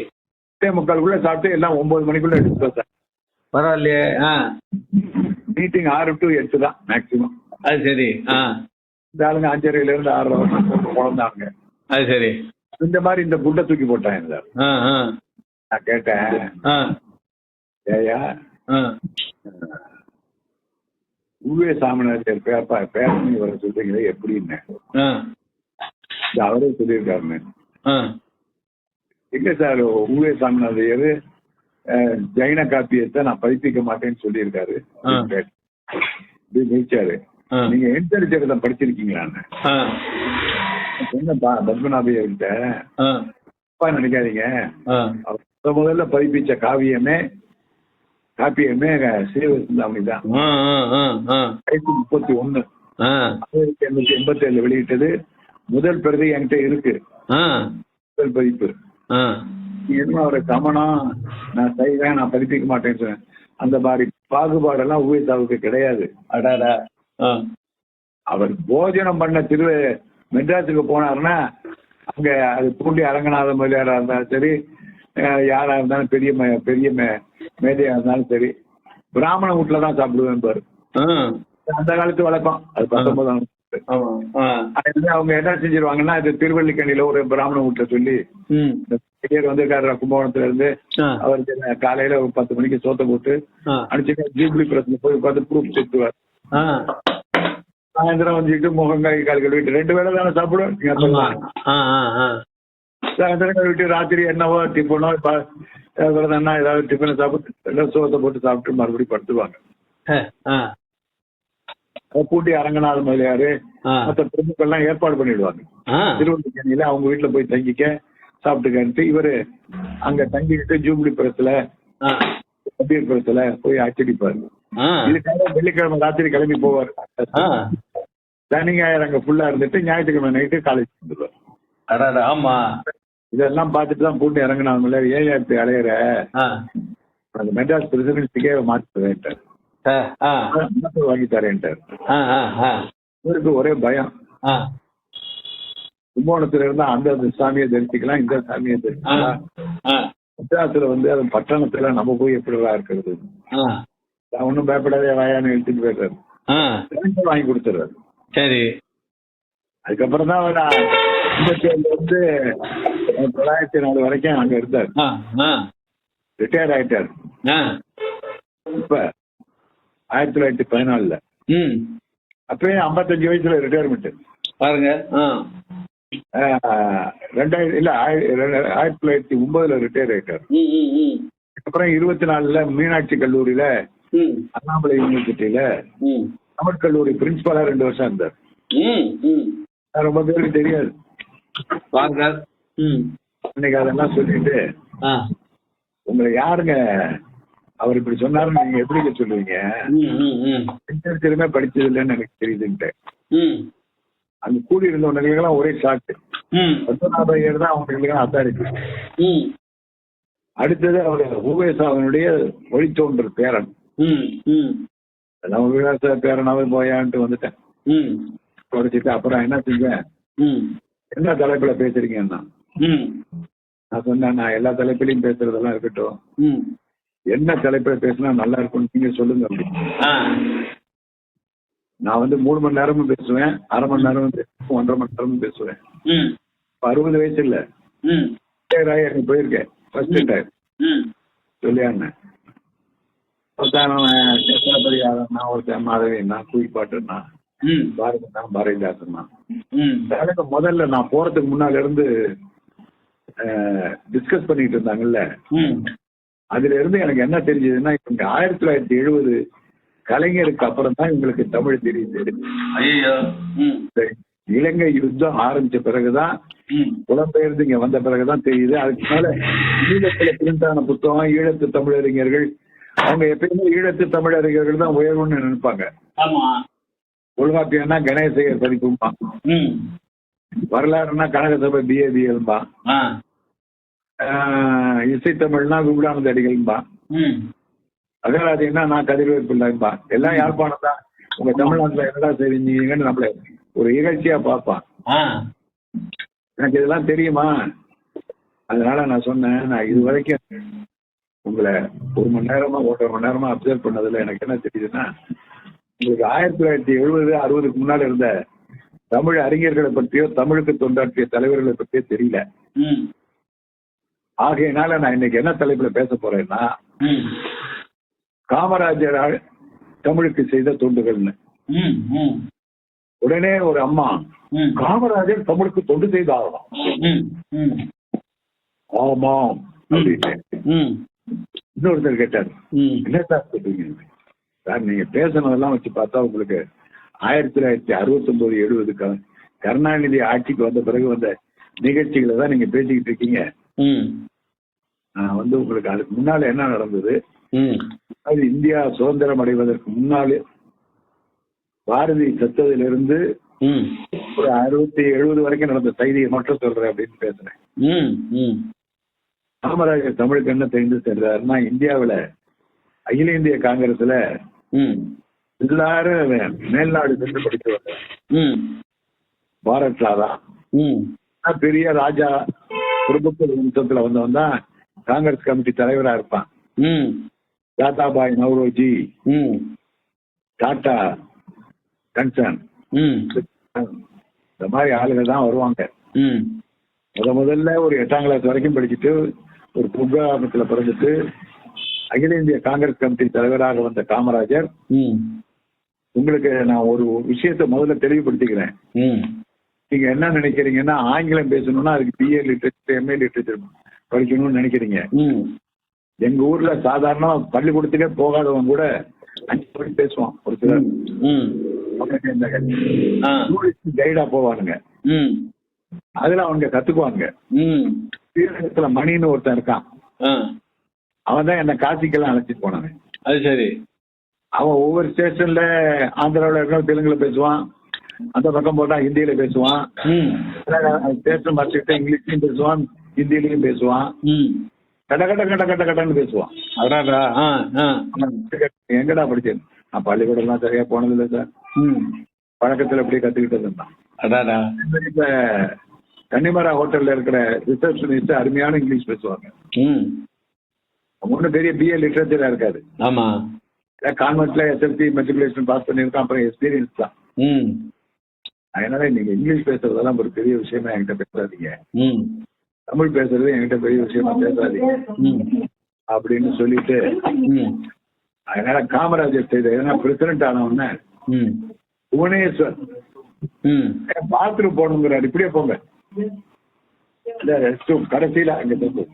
8:45 சாப்பிட்டு எல்லாம் 9 மணிக்குள்ள எடுத்து வச்சேன். பரவாயில்லையே. மீட்டிங் 6 to 8 தான் மேக்சிமம். அது சரி. இந்த ஆளுங்க 5:30 இருந்து 6 வருஷம் குழந்தாங்க. அது சரி. இந்த மாதிரி இந்த குண்டை தூக்கி போட்டாங்க. நான் கேட்டேன், ஏயா உவே சாமிநாதர் பேரணி வர சொல்றீங்களே எப்படின்னு அவரே சொல்லியிருக்காருன்னு. இல்ல சார், உவே சாமிநாதையர் ஜைன காப்பியத்தை நான் பதிப்பிக்க மாட்டேன்னு சொல்லியிருக்காரு. ஜெயிச்சாரு. நீங்க என்டர்ஜென்ட படிச்சிருக்கீங்களான்னு என்னப்பா பத்மநாபையர்கிட்ட நினைக்காதீங்க. அவர் முதல்ல பதிப்பிச்ச காப்பியமே ஸ்ரீவசிந்தாமணி தான். 1931 1887 வெளியிட்டது. முதல் பிரதி என்கிட்ட இருக்கு, முதல் பதிப்பு. என்ன அவரை சமணம், நான் செய்வேன், நான் பதிப்பிக்க மாட்டேன்னு சொன்னேன். அந்த மாதிரி பாகுபாடெல்லாம் ஊழியத்தாவுக்கு கிடையாது. அவர் போஜனம் பண்ண மெட்ராஸுக்கு போனாருன்னா அங்க அது பூண்டி அரங்கநாத முதலியாரா இருந்தாலும் சரி, யாரா இருந்தாலும் பெரிய மேதையா இருந்தாலும் சரி, பிராமண வீட்டுல தான் சாப்பிடுவேன் பாரு. அந்த காலத்து வழக்கம். அது 19ஆம். அவங்க என்ன செஞ்சிருவாங்கன்னா, இது திருவள்ளிக்கணியில ஒரு பிராமண வீட்டுல சொல்லி வந்திருக்காரு கும்பகோணத்துல இருந்து. அவருக்கு காலையில ஒரு 10 மணிக்கு சோத்தை போட்டு அனுப்பிச்சு ஜூப்ளி பிரஸ்ல போய் உட்காந்து ப்ரூஃப் சுத்துவார். சாயந்தரம் வந்துட்டு முகங்காய் கால் கழுவிட்டு 2 வேளை தானே சாப்பிடுவேன். சாயந்தரம் கழுவிட்டு ராத்திரி என்னவோ டிஃபனோ என்ன ஏதாவது டிஃபனை சாப்பிட்டு சோத்தை போட்டு சாப்பிட்டு மறுபடியும் படுத்துவாங்க. பூட்டி அரங்கநாத முதலியாரு மற்ற பிரமுக்கெல்லாம் ஏற்பாடு பண்ணிடுவாங்க. திருவள்ளிக்கணியில அவங்க வீட்டுல போய் தங்கிக்க சாப்பிட்டுக்கன்ட்டு இவரு அங்க தங்கிக்கிட்டு ஜூப்ளி பிரஸ்ல கபீர் பிரஸ்ல போய் அச்சடிப்பாரு. இதுக்காக வெள்ளிக்கிழமை ராத்திரி கிளம்பி போவார். சனி ஞாயிறு அங்க ஃபுல்லா இருந்துட்டு ஞாயிற்றுக்கிழமை நைட்டு காலேஜ் வந்துருவார். ஆமா, இதெல்லாம் பார்த்துட்டு தான் பூட்டி இறங்கினாங்க. ஏன் இப்படி அலையிற, அந்த மெட்ராஸ் பிரசிடென்சிக்கே மாற்றுவேன்ட்டார், வாங்கி தரேன்ட்டார். இவருக்கு ஒரே பயம். கும்பகோணத்துல இருந்தா அந்த சாமியை தரிசிக்கலாம், இந்த சாமியை தரிசிக்கலாம். மெட்ராஸ்ல அது பட்டணத்துல நம்ம போய் எப்படிலாம் இருக்கிறது, ஒன்னும் பயப்படாதே வாயான்னு எடுத்துட்டு போயிடுறாரு. வாங்கி கொடுத்துறாரு. சரி, அதுக்கப்புறம் தான் 1904 வரைக்கும் அங்க இருந்தார். ரிட்டையர்ட் ஆயிட்டாரு. இப்ப 1914 அப்பயே 55 வயசுல ரிட்டையர்மெண்ட் பாருங்க. 1909 ரிட்டையர் ஆயிட்டார். அப்புறம் 24 மீனாட்சி கல்லூரியில அண்ணாமலை யூனிவர்சிட்டியில தமிழ் கல்லூரி பிரின்சிபலா 2 வருஷம் இருந்தார். ரொம்ப பேருக்கு தெரியாது. இன்னைக்கு அதெல்லாம் சொல்லிட்டு உங்களை யாருங்க அவர் இப்படி சொன்னாருன்னு நீங்க எப்படி சொல்லுவீங்க, திரும்ப படிச்சது இல்லைன்னு எனக்கு தெரியுதுன்ட்டு. அங்க கூடி இருந்தவங்களுக்கெல்லாம் ஒரே ஷாக்கு. பத்மநாபையர் தான் அவங்களுக்கு அத்தாரிட்டி. அடுத்தது அவர் ஊவேசாவினுடைய வழித்தோன்றல் பேரன். நம்ம விலாச பேரனாவே போயான்ட்டு வந்துட்டேன். தொடச்சிட்டு அப்புறம் என்ன செஞ்சேன், என்ன தலைப்புல பேசுறீங்கன்னா நான் சொன்னேன், நான் எல்லா தலைப்பிலையும் பேசுறதெல்லாம் இருக்கட்டும், என்ன தலைப்புல பேசினா நல்லா இருக்கும்னு நீங்க சொல்லுங்க அப்படின்னு. நான் 3 மணி நேரமும் பேசுவேன், அரை மணி நேரமும் பேசுவேன், 1.5 மணி நேரமும் பேசுவேன். 60 வயசு இல்ல, எனக்கு போயிருக்கேன் ஃபர்ஸ்ட் டைம் சொல்லியாருந்தேன். ஒருத்தன் ஒருத்தன் மாதவினா, குயிப்பாட்டுனா, பாரதினா, பாரதிதாசன்னா. எனக்கு முதல்ல நான் போறதுக்கு முன்னால இருந்து டிஸ்கஸ் பண்ணிட்டு இருந்தாங்கல்ல, அதுல இருந்து எனக்கு என்ன தெரிஞ்சதுன்னா, இவங்க 1970 கலைஞருக்கு அப்புறம் தான் இவங்களுக்கு தமிழ் தெரியுது. இலங்கை யுத்தம் ஆரம்பிச்ச பிறகுதான், புலம்பெயர்ந்து இங்க வந்த பிறகுதான் தெரியுது. அதுக்கு மேல ஈழத்துல பிரிண்டான புத்தகம், ஈழத்து தமிழறிஞர்கள், அவங்க எப்பயுமே ஈழத்து தமிழறிஞர்கள் தான் உயர்வுன்னு நினைப்பாங்க. தொல்காப்பியம்னா கணேசையர் பதிப்பும்பா, வரலாறுனா கனகசபை பிஏபிஎல்பா, இசைத்தமிழ்னா விபுலானந்த அடிகள்பா, அகராதினா நான் கதிர்வேற்பு இல்லைன்பா. எல்லாம் யாழ்ப்பாணம் தான். உங்க தமிழ்நாட்டுல என்னடா தெரிஞ்சீங்கன்னு நம்மள ஒரு இகழ்ச்சியா பார்ப்பான். எனக்கு இதெல்லாம் தெரியுமா? அதனால நான் சொன்னேன், நான் இது வரைக்கும் உங்களை 1 மணி நேரமா 1.5 மணி நேரமா அப்சர்வ் பண்ணதுல எனக்கு என்ன தெரியுதுன்னா, உங்களுக்கு 1970 60க்கு முன்னாடி இருந்த தமிழ் அறிஞர்களை பற்றியோ தமிழுக்கு தொண்டாற்றிய தலைவர்களை பற்றியோ தெரியல. ஆகையினால நான் இன்னைக்கு என்ன தலைப்புல பேச போறேன்னா, காமராஜரால் தமிழுக்கு செய்த தொண்டுகள்னு. உடனே ஒரு அம்மா, காமராஜர் தமிழுக்கு தொண்டு செய்தாகலாம். ஆமாம் அப்படின்னு இன்னொருத்தர் கேட்டார், என்ன சார் சொல்றீங்க சார்? நீங்க பேசினதெல்லாம் வச்சு பார்த்தா உங்களுக்கு 1969 70 கருணாநிதி ஆட்சிக்கு வந்த பிறகு வந்த நிகழ்ச்சிகளை தான் நீங்க பேசிக்கிட்டு இருக்கீங்க. நான் உங்களுக்கு அதுக்கு முன்னால என்ன நடந்தது, அது இந்தியா சுதந்திரம் அடைவதற்கு முன்னாலே பாரதி சத்ததிலிருந்து ஒரு 60-70 வரைக்கும் நடந்த செய்தியை மட்டும் சொல்றேன் அப்படின்னு பேசுறேன். காமராஜர் தமிழுக்கு என்ன தெரிந்து சென்றாருன்னா, இந்தியாவில அகில இந்திய காங்கிரஸ்ல எல்லாரும் மேல்நாடு சென்று படித்து வந்தார். பாரத் ராதா பெரிய ராஜா குடும்பத்தில் வம்சத்துல வந்தவன் தான் காங்கிரஸ் கமிட்டி தலைவரா இருப்பான். தாதாபாய் நவ்ரோஜி, டாடா கன்சர்ன், இந்த மாதிரி ஆளுகள் தான் வருவாங்க. முதல்ல ஒரு 8ஆம் கிளாஸ் வரைக்கும் படிச்சுட்டு ஒரு குக்கிராமத்துல பிறந்துட்டு அகில இந்திய காங்கிரஸ் கமிட்டி தலைவராக வந்த காமராஜர், உங்களுக்கு நான் ஒரு விஷயத்த முதல்ல தெளிவுபடுத்திக்கிறேன். நீங்க என்ன நினைக்கிறீங்கன்னா, ஆங்கிலம் பேசணும்னா அதுக்கு பிஏ லிட்டரேச்சர் எம்ஏ லிட்டரேச்சர் படிக்கணும்னு நினைக்கிறீங்க. எங்க ஊர்ல சாதாரண பள்ளிக்கூடத்துக்கே போகாதவங்க கூட 5 மணி பேசுவான். ஒரு சிலர் கைடா போவானுங்க, அதுல அவங்க கத்துக்குவாங்க. ஸ்ரீரங்கத்துல மணின்னு ஒருத்தன் இருக்கான், அவன் தான் என்ன காசிக்கெல்லாம் அழைச்சிட்டு போனாங்க. அது சரி. அவன் ஒவ்வொரு ஸ்டேஷன்ல ஆந்திராவில் இருக்க தெலுங்குல பேசுவான், அந்த பக்கம் போட்டா ஹிந்தியில பேசுவான், ஸ்டேஷன் மாற்றிக்கிட்ட இங்கிலீஷ்லயும் பேசுவான், ஹிந்திலையும் பேசுவான், கட்ட கட்ட கட்ட கட்ட கட்டன்னு பேசுவான். எங்கடா படிச்சேன்? நான் பள்ளிக்கூடம் எல்லாம் சரியா போனது இல்லை சார், பழக்கத்துல அப்படியே கத்துக்கிட்டது தான். இப்ப கன்னிமரா ஹோட்டல்ல இருக்கிற ரிசப்ஷனிஸ்ட் அருமையான இங்கிலீஷ் பேசுவாங்க. ஒன்னும் பெரிய பிஏ லிட்டரேச்சரா இருக்காது. ஆமா, கான்வென்ட்ல எஸ்எல்சி மெட்ரிகுலேஷன் பாஸ் பண்ணிருக்கான், அப்புறம் எக்ஸ்பீரியன்ஸ் தான். அதனால நீங்க இங்கிலீஷ் பேசுறதெல்லாம் ஒரு பெரிய விஷயமா என்கிட்ட பேசாதீங்க, தமிழ் பேசுறது என்கிட்ட பெரிய விஷயமா பேசாதீங்க அப்படின்னு சொல்லிட்டு, அதனால காமராஜர் செய்த ஏன்னா பிரசிடென்ட் ஆனவொன்னு புவனேஸ்வர் பாத்ரூம் போகணுங்கிறாரு, இப்படியே போங்க கடைசியில அங்க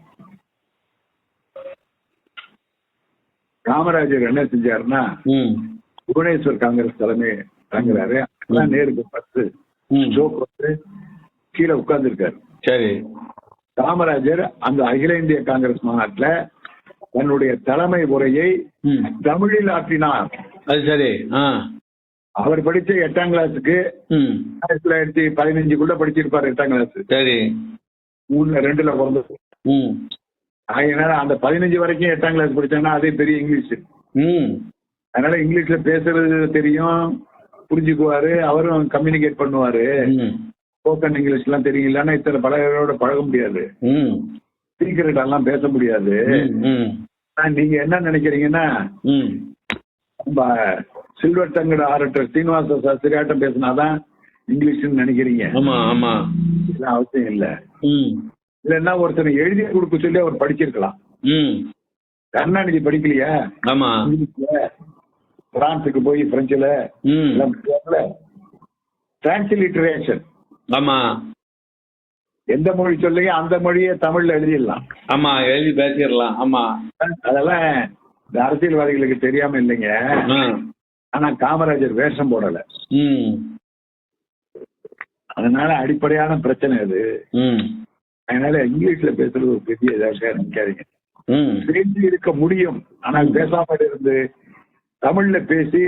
காமராஜர் என்ன செஞ்சாருன்னா, புவனேஸ்வர் காங்கிரஸ் தலைமை தாங்குறாரு, நேருக்கு 10 ஜோக் வந்து கீழே உட்கார்ந்து இருக்காரு. சரி, காமராஜர் அந்த அகில இந்திய காங்கிரஸ் மாநாட்டுல தன்னுடைய தலைமை உரையை தமிழில் ஆற்றினார். அது சரி. அவர் படிச்ச 8ஆம் கிளாஸுக்கு 1915 படிச்சிருப்பாரு 8ஆம் கிளாஸ். சரி, 3-2 பிறந்தது. அதனால அந்த 15 வரைக்கும் 8ஆம் கிளாஸ் படிச்சாங்கன்னா அதே பெரிய இங்கிலீஷ். அதனால இங்கிலீஷ்ல பேசுறது தெரியும், புரிஞ்சுக்குவாரு, அவரும் கம்யூனிகேட் பண்ணுவாரு. ஸ்போக்கன் இங்கிலீஷ் எல்லாம் தெரியும், இல்லன்னா இத்தனை பழகோட பழக முடியாது, சீக்கிரட் எல்லாம் பேச முடியாது. நீங்க என்ன நினைக்கிறீங்கன்னா நம்ம சில்வர் டங்கட் ஆரட்டர் சீனிவாச சாஸ்திரி ஆட்டம் பேசினாதான் இங்கிலீஷ்னு நினைக்கிறீங்க. இதெல்லாம் அவசியம் இல்ல. இல்லன்னா ஒருத்தர் எழுதி கொடுக்க சொல்லி அவர் படிச்சிருக்கலாம். கருணாநிதி படிக்கலையா இங்கிலீஷ்ல? பிரான்ஸுக்கு போய் பிரெஞ்சுல டிரான்ஸ்லிட்டரேஷன், எந்த மொழி சொல்லுங்க அந்த மொழியை தமிழ்ல எழுதிடலாம். எழுதி பேசிடலாம். அதெல்லாம் இந்த அரசியல்வாதிகளுக்கு தெரியாம இல்லைங்க. ஆனா காமராஜர் வேஷம் போடல. அதனால அடிப்படையான பிரச்சனை அது. அதனால இங்கிலீஷ்ல பேசுறது ஒரு பெரிய இதாக நினைக்காதீங்க. பேசி இருக்க முடியும், ஆனால் பேசாம இருந்து தமிழ்ல பேசி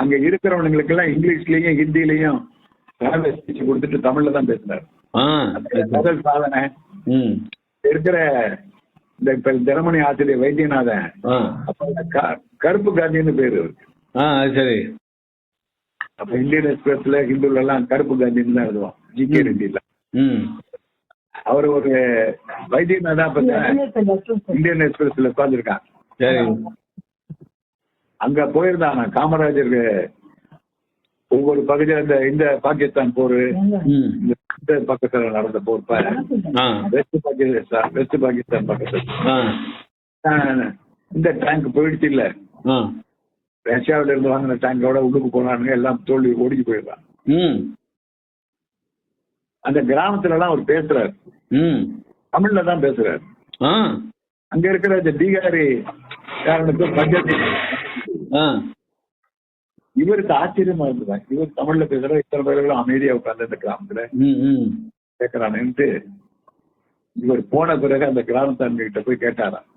அங்க இருக்கிறவங்களுக்கு எல்லாம் இங்கிலீஷ்லயும் ஹிந்திலையும் ஸ்பீச் கொடுத்துட்டு தமிழ்ல தான் பேசினார். முதல் சாதனை. இருக்கிற இந்த தினமணி ஆசிரியர் வைத்தியநாதன் அப்ப கருப்பு காந்தின்னு பேரு. சரி. அப்ப இந்தியன் எக்ஸ்பிரஸ்ல ஹிந்துல எல்லாம் கருப்பு காந்தின்னு தான் எழுதுவோம், ஜிகே ரெட்டில. அவர் ஒரு வைத்தியநாதன் அப்ப இந்தியன் எக்ஸ்பிரஸ்ல உட்கார்ந்துருக்கான். அங்க போயிருந்தாங்க காமராஜருக்கு ஒவ்வொரு பகுதியில இந்த பாகிஸ்தான் போரு, இந்த பக்கத்துல நடந்த போர், வெஸ்ட் பாகிஸ்தான் பக்கத்துல இந்த டேங்க் போயிடுச்சு இல்ல, ரஷ்யாவில இருந்து வாங்கின டேங்கோட உள்ளுக்கு போனானுங்க, எல்லாம் தோல்வி ஓடிச்சு போயிடலாம். அந்த கிராமத்துல எல்லாம் அவர் பேசுறாரு, தமிழ்ல தான் பேசுறாரு. அங்க இருக்கிற இந்த பீகாரி காரனுக்கு பஞ்சாயத்து இவருக்கு ஆச்சரியமா இருந்துதான், இவர் தமிழ்ல பேசுற இத்தனை பேர்களும் அமைதியா உட்கார்ந்து இந்த கிராமத்துல கேட்கறானுட்டு. இவர் போன பிறகு அந்த கிராமத்தாங்க கிட்ட போய் கேட்டாராம்,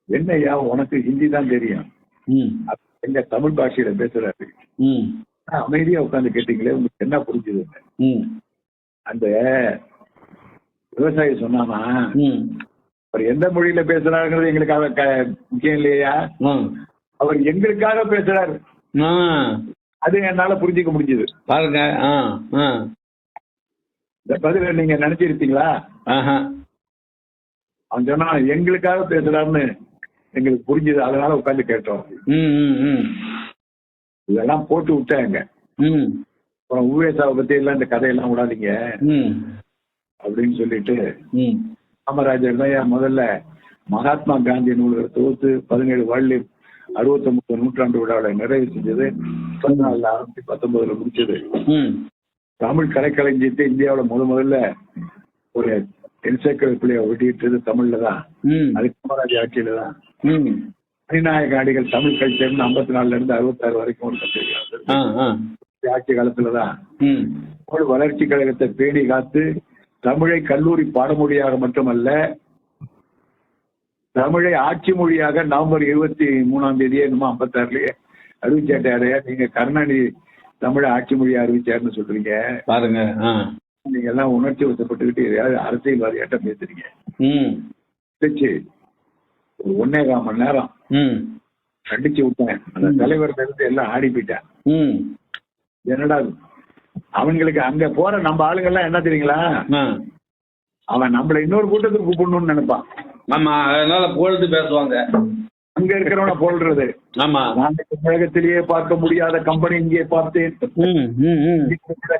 என்னையா உனக்கு ஹிந்தி தான் தெரியும், எங்க தமிழ் பாஷையில பேசுறாரு, அமைதியா உட்கார்ந்து கேட்டீங்களே உங்களுக்கு என்ன புரிஞ்சுது? அந்த விவசாயி சொன்னாமா, அவர் எந்த மொழியில பேசுறாருங்கிறது எங்களுக்காக முக்கியம் இல்லையா, அவர் எங்களுக்காக பேசுறாரு, அது என்னால புரிஞ்சுக்க முடிஞ்சது பாருங்க. இந்த பதில நீங்க நினைச்சிருப்பீங்களா? அவன் சொன்னா எங்களுக்காக பேசுறாருன்னு எங்களுக்கு புரிஞ்சுது, அதனால உட்காந்து கேட்டோம். இதெல்லாம் போட்டு விட்டாங்க. அப்புறம் உவேசாவை பத்தி எல்லாம் இந்த கதையெல்லாம் விடாதீங்க அப்படின்னு சொல்லிட்டு காமராஜர் தான் முதல்ல மகாத்மா காந்தி நூல்களை தொகுத்து 17 வால்யூம் 69 நூற்றாண்டு விழாவில் நிறைவு செஞ்சது. 14 ஆரம்பிச்சு 19 முடிச்சது. தமிழ் கலைக்களஞ்சியத்தை இந்தியாவில் முதல்ல ஒரு என்சைக்ளோபீடியா ஒட்டிட்டு தமிழ்ல தான், அது காமராஜர் ஆட்சியில தான். மணிநாயக அடிகள் தமிழ் கல்ச்சர்னு 54 இருந்து 66 வரைக்கும் ஒரு கல்ச்சர் ஆட்சி காலத்துலதான் தமிழ் வளர்ச்சி கழகத்தை பேணி காத்து தமிழை கல்லூரி பாடமொழியாக மட்டுமல்ல தமிழை ஆட்சி மொழியாக நவம்பர் 23ஆம் தேதியே என்னமோ 56லயே அறிவிச்சாட்டாரு. நீங்க கருணாநிதி தமிழை ஆட்சி மொழியா அறிவிச்சாருன்னு சொல்றீங்க பாருங்க. நீங்க எல்லாம் உணர்ச்சி வசப்பட்டுக்கிட்டு எதையாவது அரசியல்வாதியாட்டம் பேசுறீங்க. ஒரு 1.25 மணி நேரம் கண்டிச்சு விட்டேன். அந்த தலைவர்ல இருந்து எல்லாம் ஆடி போயிட்டேன். என்னடா அவங்களுக்கு அங்க போற நம்ம ஆளுங்க எல்லாம் என்ன தெரியுங்களா, அவன் நம்மள இன்னொரு கூட்டத்துக்கு கூப்பிடணும்னு நினைப்பான். ஆமா, அதனால புகழ்ந்து பேசுவாங்க. அங்க இருக்கிறவன போல்றது. ஆமா, உலகத்திலேயே பார்க்க முடியாத கம்பெனி இங்கே பார்த்தேன்,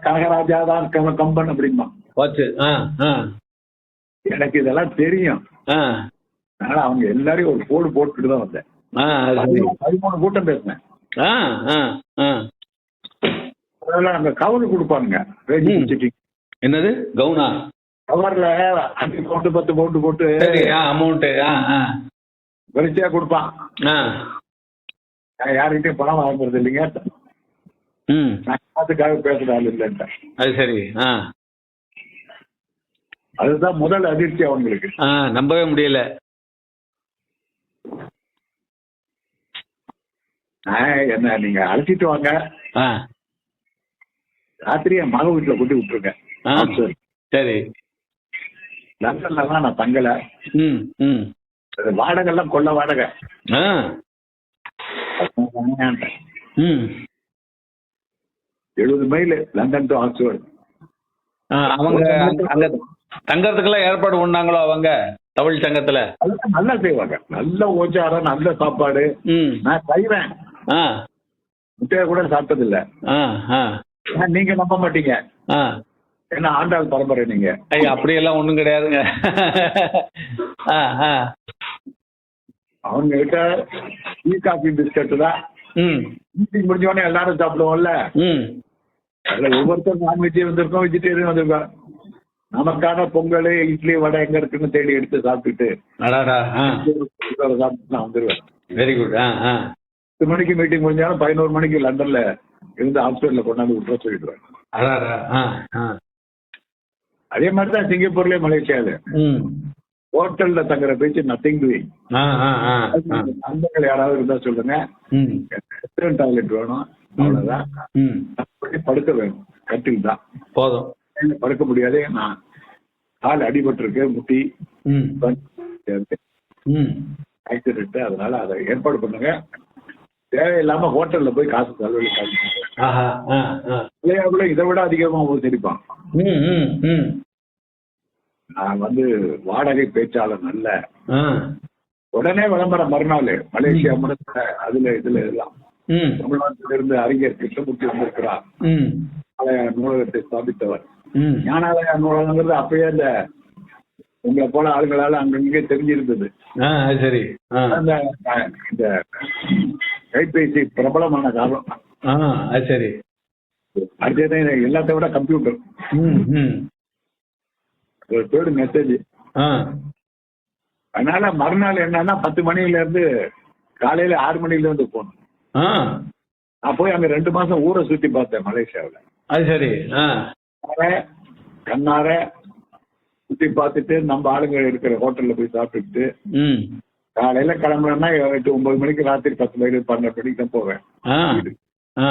கனகராஜா தான் கம்பன் அப்படிமா. எனக்கு இதெல்லாம் தெரியும். அதனால அவங்க எல்லாரையும் ஒரு போடு போட்டுட்டு தான் வந்தேன். 13 கூட்டம் பேசினேன். அங்க கவுனு கொடுப்பானுங்க. என்னது கவுனா? கவர்ல 5 பவுண்டு 10 பவுண்டு போட்டு அமௌண்ட் வரிசையா கொடுப்பான். யாருக்கிட்டையும் பணம் வாங்குறது இல்லைங்க, அதுக்காக பேசுறாள் இல்லைன்ட்ட. அது சரி. அதுதான் முதல் அதிர்ச்சி அவங்களுக்கு. நம்பவே முடியல. என்ன நீங்க அழைச்சிட்டு வாங்க, ராத்திரியே மக வீட்டுல கொண்டு விட்டுருங்க. சரி. லண்டன்ல தான் நான் தங்கல. ம் ம் வாடகை எல்லாம் கொள்ள வாடகை. ஆ ம் 70 மைல் லண்டன் டு ஆக்ஸ்போர்ட். அவங்க அங்க தங்கறதுக்கெல்லாம் ஏற்பாடு பண்ணாங்களோ அவங்க தமிழ் சங்கத்துல? அதெல்லாம் நல்லா செய்வாங்க. நல்ல ஓச்சாரம், நல்ல சாப்பாடு. ம் நான் செய்வேன். ஆ முட்டையை கூட சாப்பிட்டதில்ல. ஆ ஆ நீங்க நம்ப மாட்டீங்க. ஆ என்ன ஆண்டாள் பரம்பரை நீங்க. ஐயா அப்படியெல்லாம் ஒண்ணும் கிடையாதுங்க. ஆ ஆ அவங்க கிட்ட டீ காஃபி பிஸ்கட் தான். ம் மீட்டிங் முடிஞ்சோடனே எல்லாரும் சாப்பிடுவோம்ல. ம் அதுல ஒவ்வொருத்தரும் நான்வெஜ் வந்திருக்கோம், வெஜிடேரியன் வந்திருக்கோம். நமக்கான பொங்கல், இட்லி, வடை எங்க இருக்குன்னு தேடி எடுத்து சாப்பிட்டுட்டு அடாடா ஆ சாப்பிட்டு நான் வந்துருவேன். Very good. ஆ ஆ 10 மணிக்கு மீட்டிங் முடிஞ்சாலும் 11 மணிக்கு லண்டன்ல இருந்து ஹாஸ்பிட்டல்ல கொண்டாந்து விட்டுற சொல்லிடுவேன். அடாடா ஆ ஆ அதே மாதிரி தான் சிங்கப்பூர்லயே மலேசியால ம் ஹோட்டல்ல தங்குற பேச்சு நத்திங் டூயிங். ஆ ஆ ஆ நண்பர்கள் யாராவது இருந்தா சொல்லுங்க. ம் டாய்லெட் வேணும், அவ்வளவுதான். ம் படுக்க வேணும், கட்டில் தான் போதும். படுக்க முடியாது. நான் கால் அடிபட்டு இருக்கு, முட்டி ம் ம் ஆக்சிடென்ட். அதனால அதை ஏற்பாடு பண்ணுங்க. தேவையில்லாம ஹோட்டல்ல போய் காசு செலவழி ஆஹா ஆ ஆ விளையாடுல இதை விட அதிகமா உபசரிப்பான். ம் ம் ம் நான் வந்து வாடகை பேச்சாளர் நல்ல. ஆ உடனே விளம்பரம் மறுநாள் மலேசியா முழுக்க அதுல இதுல எல்லாம். ம் தமிழ்நாட்டில இருந்து அறிஞர் கிருஷ்ணமூர்த்தி வந்திருக்கிறார். ம் ஞானாலயா நூலகத்தை ஸ்தாபித்தவர். ம் ஞானாலயா நூலகங்கிறது அப்பயே இந்த உங்களை போல ஆளுங்களால அங்கங்கே தெரிஞ்சிருந்தது. ஆ சரி. ஆ அந்த இந்த கைபேசி பிரபலமான காலம். ஆ அது சரி. அடுத்தது எல்லாத்த விட கம்ப்யூட்டர். ம் ம் ஒரு பேர்டு மெசேஜ். ஆ அதனால மறுநாள் என்னன்னா 10 மணில இருந்து காலையில 6 மணில இருந்து போகணும். ஆ நான் போய் அங்க 2 மாசம் ஊரை சுத்தி பார்த்தேன் மலேசியாவில். அது சரி. ஆ கண்ணார சுத்தி பார்த்துட்டு நம்ம ஆளுங்க இருக்கிற ஹோட்டல்ல போய் சாப்பிட்டுட்டு ம் காலையில கிளம்புறேன்னா 8-9 மணிக்கு ராத்திரி 10 மணி 12 மணிக்கு தான் போவேன். ஆ ஆ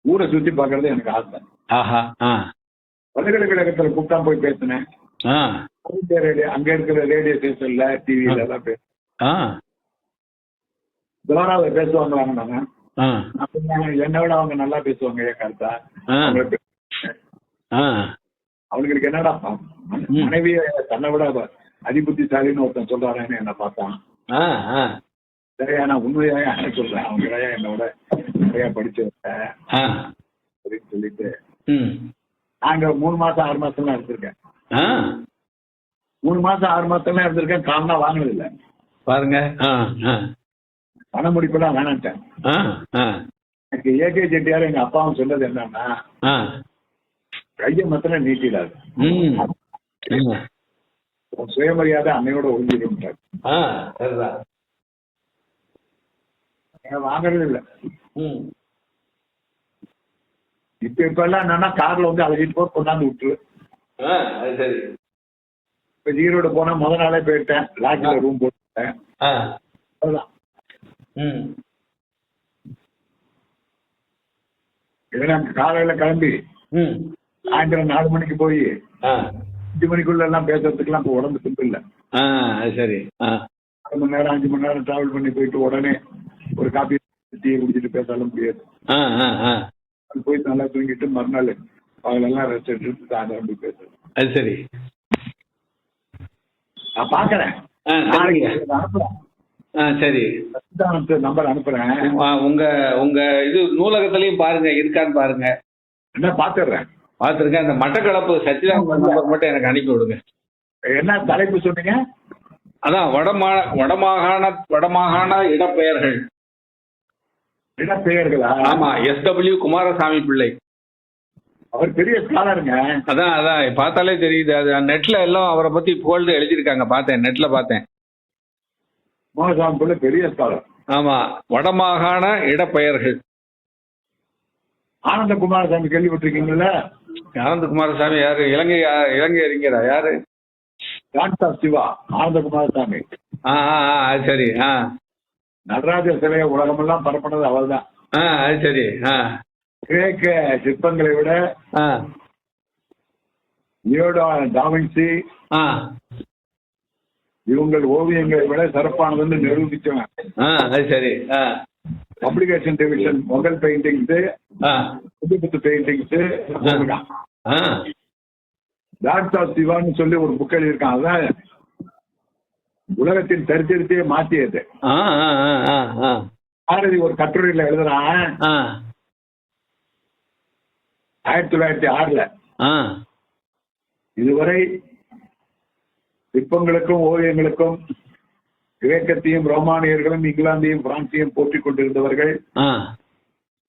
ஊரை சுத்தி பார்க்கறது எனக்கு ஆசை. ஆஹா ஆ பல்கலைக்கழகத்துல கூப்பிட்டா போய் பேசினேன். ஆ அங்க இருக்கிற ரேடியோ ஸ்டேஷன்ல டிவில எல்லாம் பேசுறேன். ஆ தோராவை பேசுவாங்களாங்க. நாங்க ஆ என்னை விட அவங்க நல்லா பேசுவாங்க. ஏன் கருத்தா ஆ ஆ அவங்களுக்கு என்னடா மனைவிய தன்னை விட அதிபுத்திசாலின்னு ஒருத்தன் சொல்றாருன்னு என்ன பார்த்தான். ஆ ஆ சரியா நான் உண்மையா சொல்றேன். அவங்க என்னோட நிறைய படிச்சவங்க அப்படின்னு சொல்லிட்டு ம் நாங்க 3 மாசம் 6 மாசம் தான் இருந்திருக்கேன். ஆ 3 மாசம் 6 மாசம் தான் இருந்திருக்கேன். காரணம் வாங்கினது இல்லை பாருங்க. ஆ ஆ பண முடிப்பெல்லாம் வேணான்ட்டேன். ஆ ஆ எனக்கு ஏகே செட்டியார் எங்க அப்பாவும் சொன்னது என்னன்னா ஆ கையை மாத்திரம் நீட்டிடாது. ம் சுயமரியாதை அன்னையோட ஒழிஞ்சிடும். ஆ சரிதான். வாங்கறது இல்லை. ம் இப்ப எல்லாம் என்னன்னா கார்ல வந்து அழைச்சிட்டு போய் கொண்டாந்து விட்டுரு. ஆ அது சரி. இப்ப ஈரோடு போனா முத நாளே போயிட்டேன். லாட்ஜில் ரூம் போட்டுட்டேன். ஆ அவ்வளவுதான். ம் இதெல்லாம் காலையில கிளம்பி ம் சாயந்தரம் 4 மணிக்கு போய் ஆ 5 மணிக்குள்ள எல்லாம் பேசுறதுக்குலாம் இப்போ உடம்பு சிம்பிள் இல்லை. ஆ அது சரி. ஆ 6 மணி நேரம் 5 மணி நேரம் டிராவல் பண்ணி போயிட்டு உடனே ஒரு காப்பி டீயை குடிச்சிட்டு பேசாலும் முடியாது. ஆ ஆ ஆ போய் நல்லா தூங்கிட்டு மறுநாள் பகலெல்லாம் ரெஸ்ட் எடுத்துட்டு சாயந்தரம் போய் பேசுறேன். அது சரி. நான் பாக்குறேன். ஆ நாளைக்கு சரிங்க. அனுப்புறேன். ஆ சரி. நம்பர் அனுப்புறேன். உங்க உங்க இது நூலகத்திலையும் பாருங்க இருக்கான்னு பாருங்க. என்ன பாத்துடுறேன். பார்த்துருக்கேன். அந்த மட்டக்களப்பு சச்சிதானந்த நம்பர் மட்டும் எனக்கு அனுப்பி விடுங்க. என்ன தலைப்பு சொன்னீங்க? அதான் வடமாகாண இடப்பெயர்கள். இடப்பெயர்களா? ஆமா SW குமாரசாமி பிள்ளை. அவர் பெரிய ஸ்காலருங்க. அதான் அதான் பார்த்தாலே தெரியுது. அது நெட்ல எல்லாம் அவரை பத்தி புகழ்ந்து எழுதியிருக்காங்க. பார்த்தேன், நெட்ல பார்த்தேன். குமாரசாமி பிள்ளை பெரிய ஸ்காலர். ஆமா வடமாகாண இடப்பெயர்கள். ஆனந்த குமாரசாமி கேள்விப்பட்டிருக்கீங்கல்ல? ஆனந்த குமாரசாமி யாரு? இலங்கை அறிஞரா யாரு? டாக்டர் சிவா ஆனந்த குமாரசாமி. ஆ ஆ அது சரி. ஆ நடராஜர் சிலையை உலகமெல்லாம் பரப்பினது அவர் தான். ஆ அது சரி. ஆ கிரேக்க சிற்பங்களை விட ஆ லியோடா டாவின்சி ஆ இவங்கள் ஓவியங்களை விட சிறப்பானதுன்னு நிரூபிச்சவன். அது சரி. பப்ளிகேஷன் டிவிஷன் மொகல் பெயிண்டிங்ஸ், புதுப்புத்து பெயிண்டிங்ஸ். டாக்டர் ஆஃப் சிவான்னு சொல்லி ஒரு புக் எழுதியிருக்கான். அதான் உலகத்தின் சரித்திரத்தையே மாற்றியது. பாரதி ஒரு கட்டுரையில எழுதுறான் 1906. இதுவரை சிற்பங்களுக்கும் ஓவியங்களுக்கும் கிரேக்கத்தையும் ரோமானியர்களும் இங்கிலாந்தையும் பிரான்சையும் போற்றிக் கொண்டிருந்தவர்கள்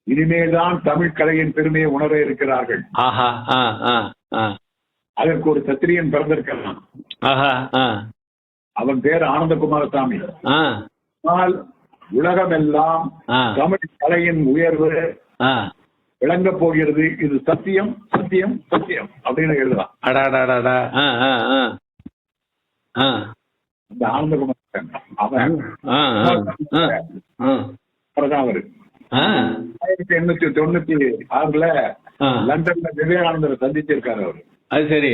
இனிமேல்தான் தமிழ் கலையின் பெருமையை உணர இருக்கிறார்கள். அதற்கு ஒரு சத்திரியன் பிறந்திருக்கலாம். அவன் பேர் ஆனந்தகுமாரசாமி. ஆனால் உலகமெல்லாம் தமிழ் கலையின் உயர்வு விளங்க போகிறது. இது சத்தியம் சத்தியம் சத்தியம் அப்படின்னு எழுதலாம். இந்த ஆனந்தகுமார் அவன் அவரு 1896 லண்டன்ல விவேகானந்தரை சந்திச்சிருக்காரு. அவரு அது சரி.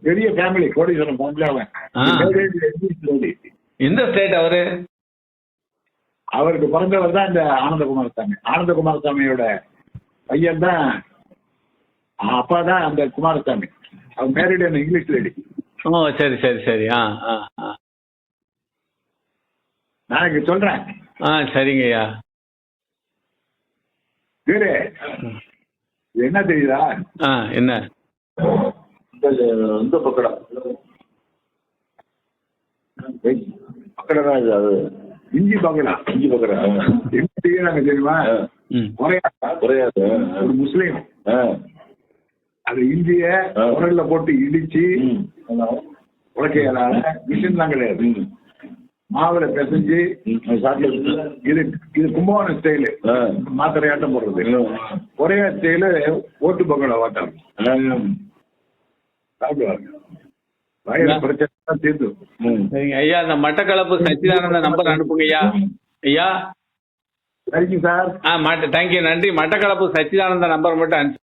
பெரிய ஃபேமிலி, கோடீஸ்வரன் ஃபேமிலி. அவன் எந்த ஸ்டேட் அவரு? அவருக்கு பிறந்தவர் தான் இந்த ஆனந்தகுமாரசாமி. ஆனந்தகுமாரசாமியோட பையன் தான், அப்பா தான் அந்த குமாரசாமி. அவர் மேரிட் அண்ட் இங்கிலீஷ் லேடி. ஓ சரி சரி சரி. நாளைக்கு சொல்றேன். சரிங்கய்யா. என்ன தெரியுதா? என்ன? இந்த பக்கடா பக்கடா இது. அது இஞ்சி பக்கடா. இஞ்சி பக்கடா நாங்க தெரியுமா? குறையாது. ஒரு முஸ்லீம் அது இஞ்சிய உரல்ல போட்டு இடிச்சு உழைக்கையால மிஷின்லாம் கிடையாது, மாவுல பிசைஞ்சு இது கும்பகோணம் ஸ்டைலு மாத்திரையாட்டம் போடுறது. ஒரே ஸ்டைலு ஓட்டு பக்கோடா வாட்டம் சாப்பிடுவாங்க. வயது பிரச்சனை தீர்ந்து. சரிங்க ஐயா. அந்த மட்டக்களப்பு சச்சிதானந்த நம்பர் அனுப்புங்க ஐயா. ஐயா சரிங்க சார். தேங்க்யூ, நன்றி. மட்டக்களப்பு சச்சிதானந்த நம்பர் மட்டும் அனுப்பி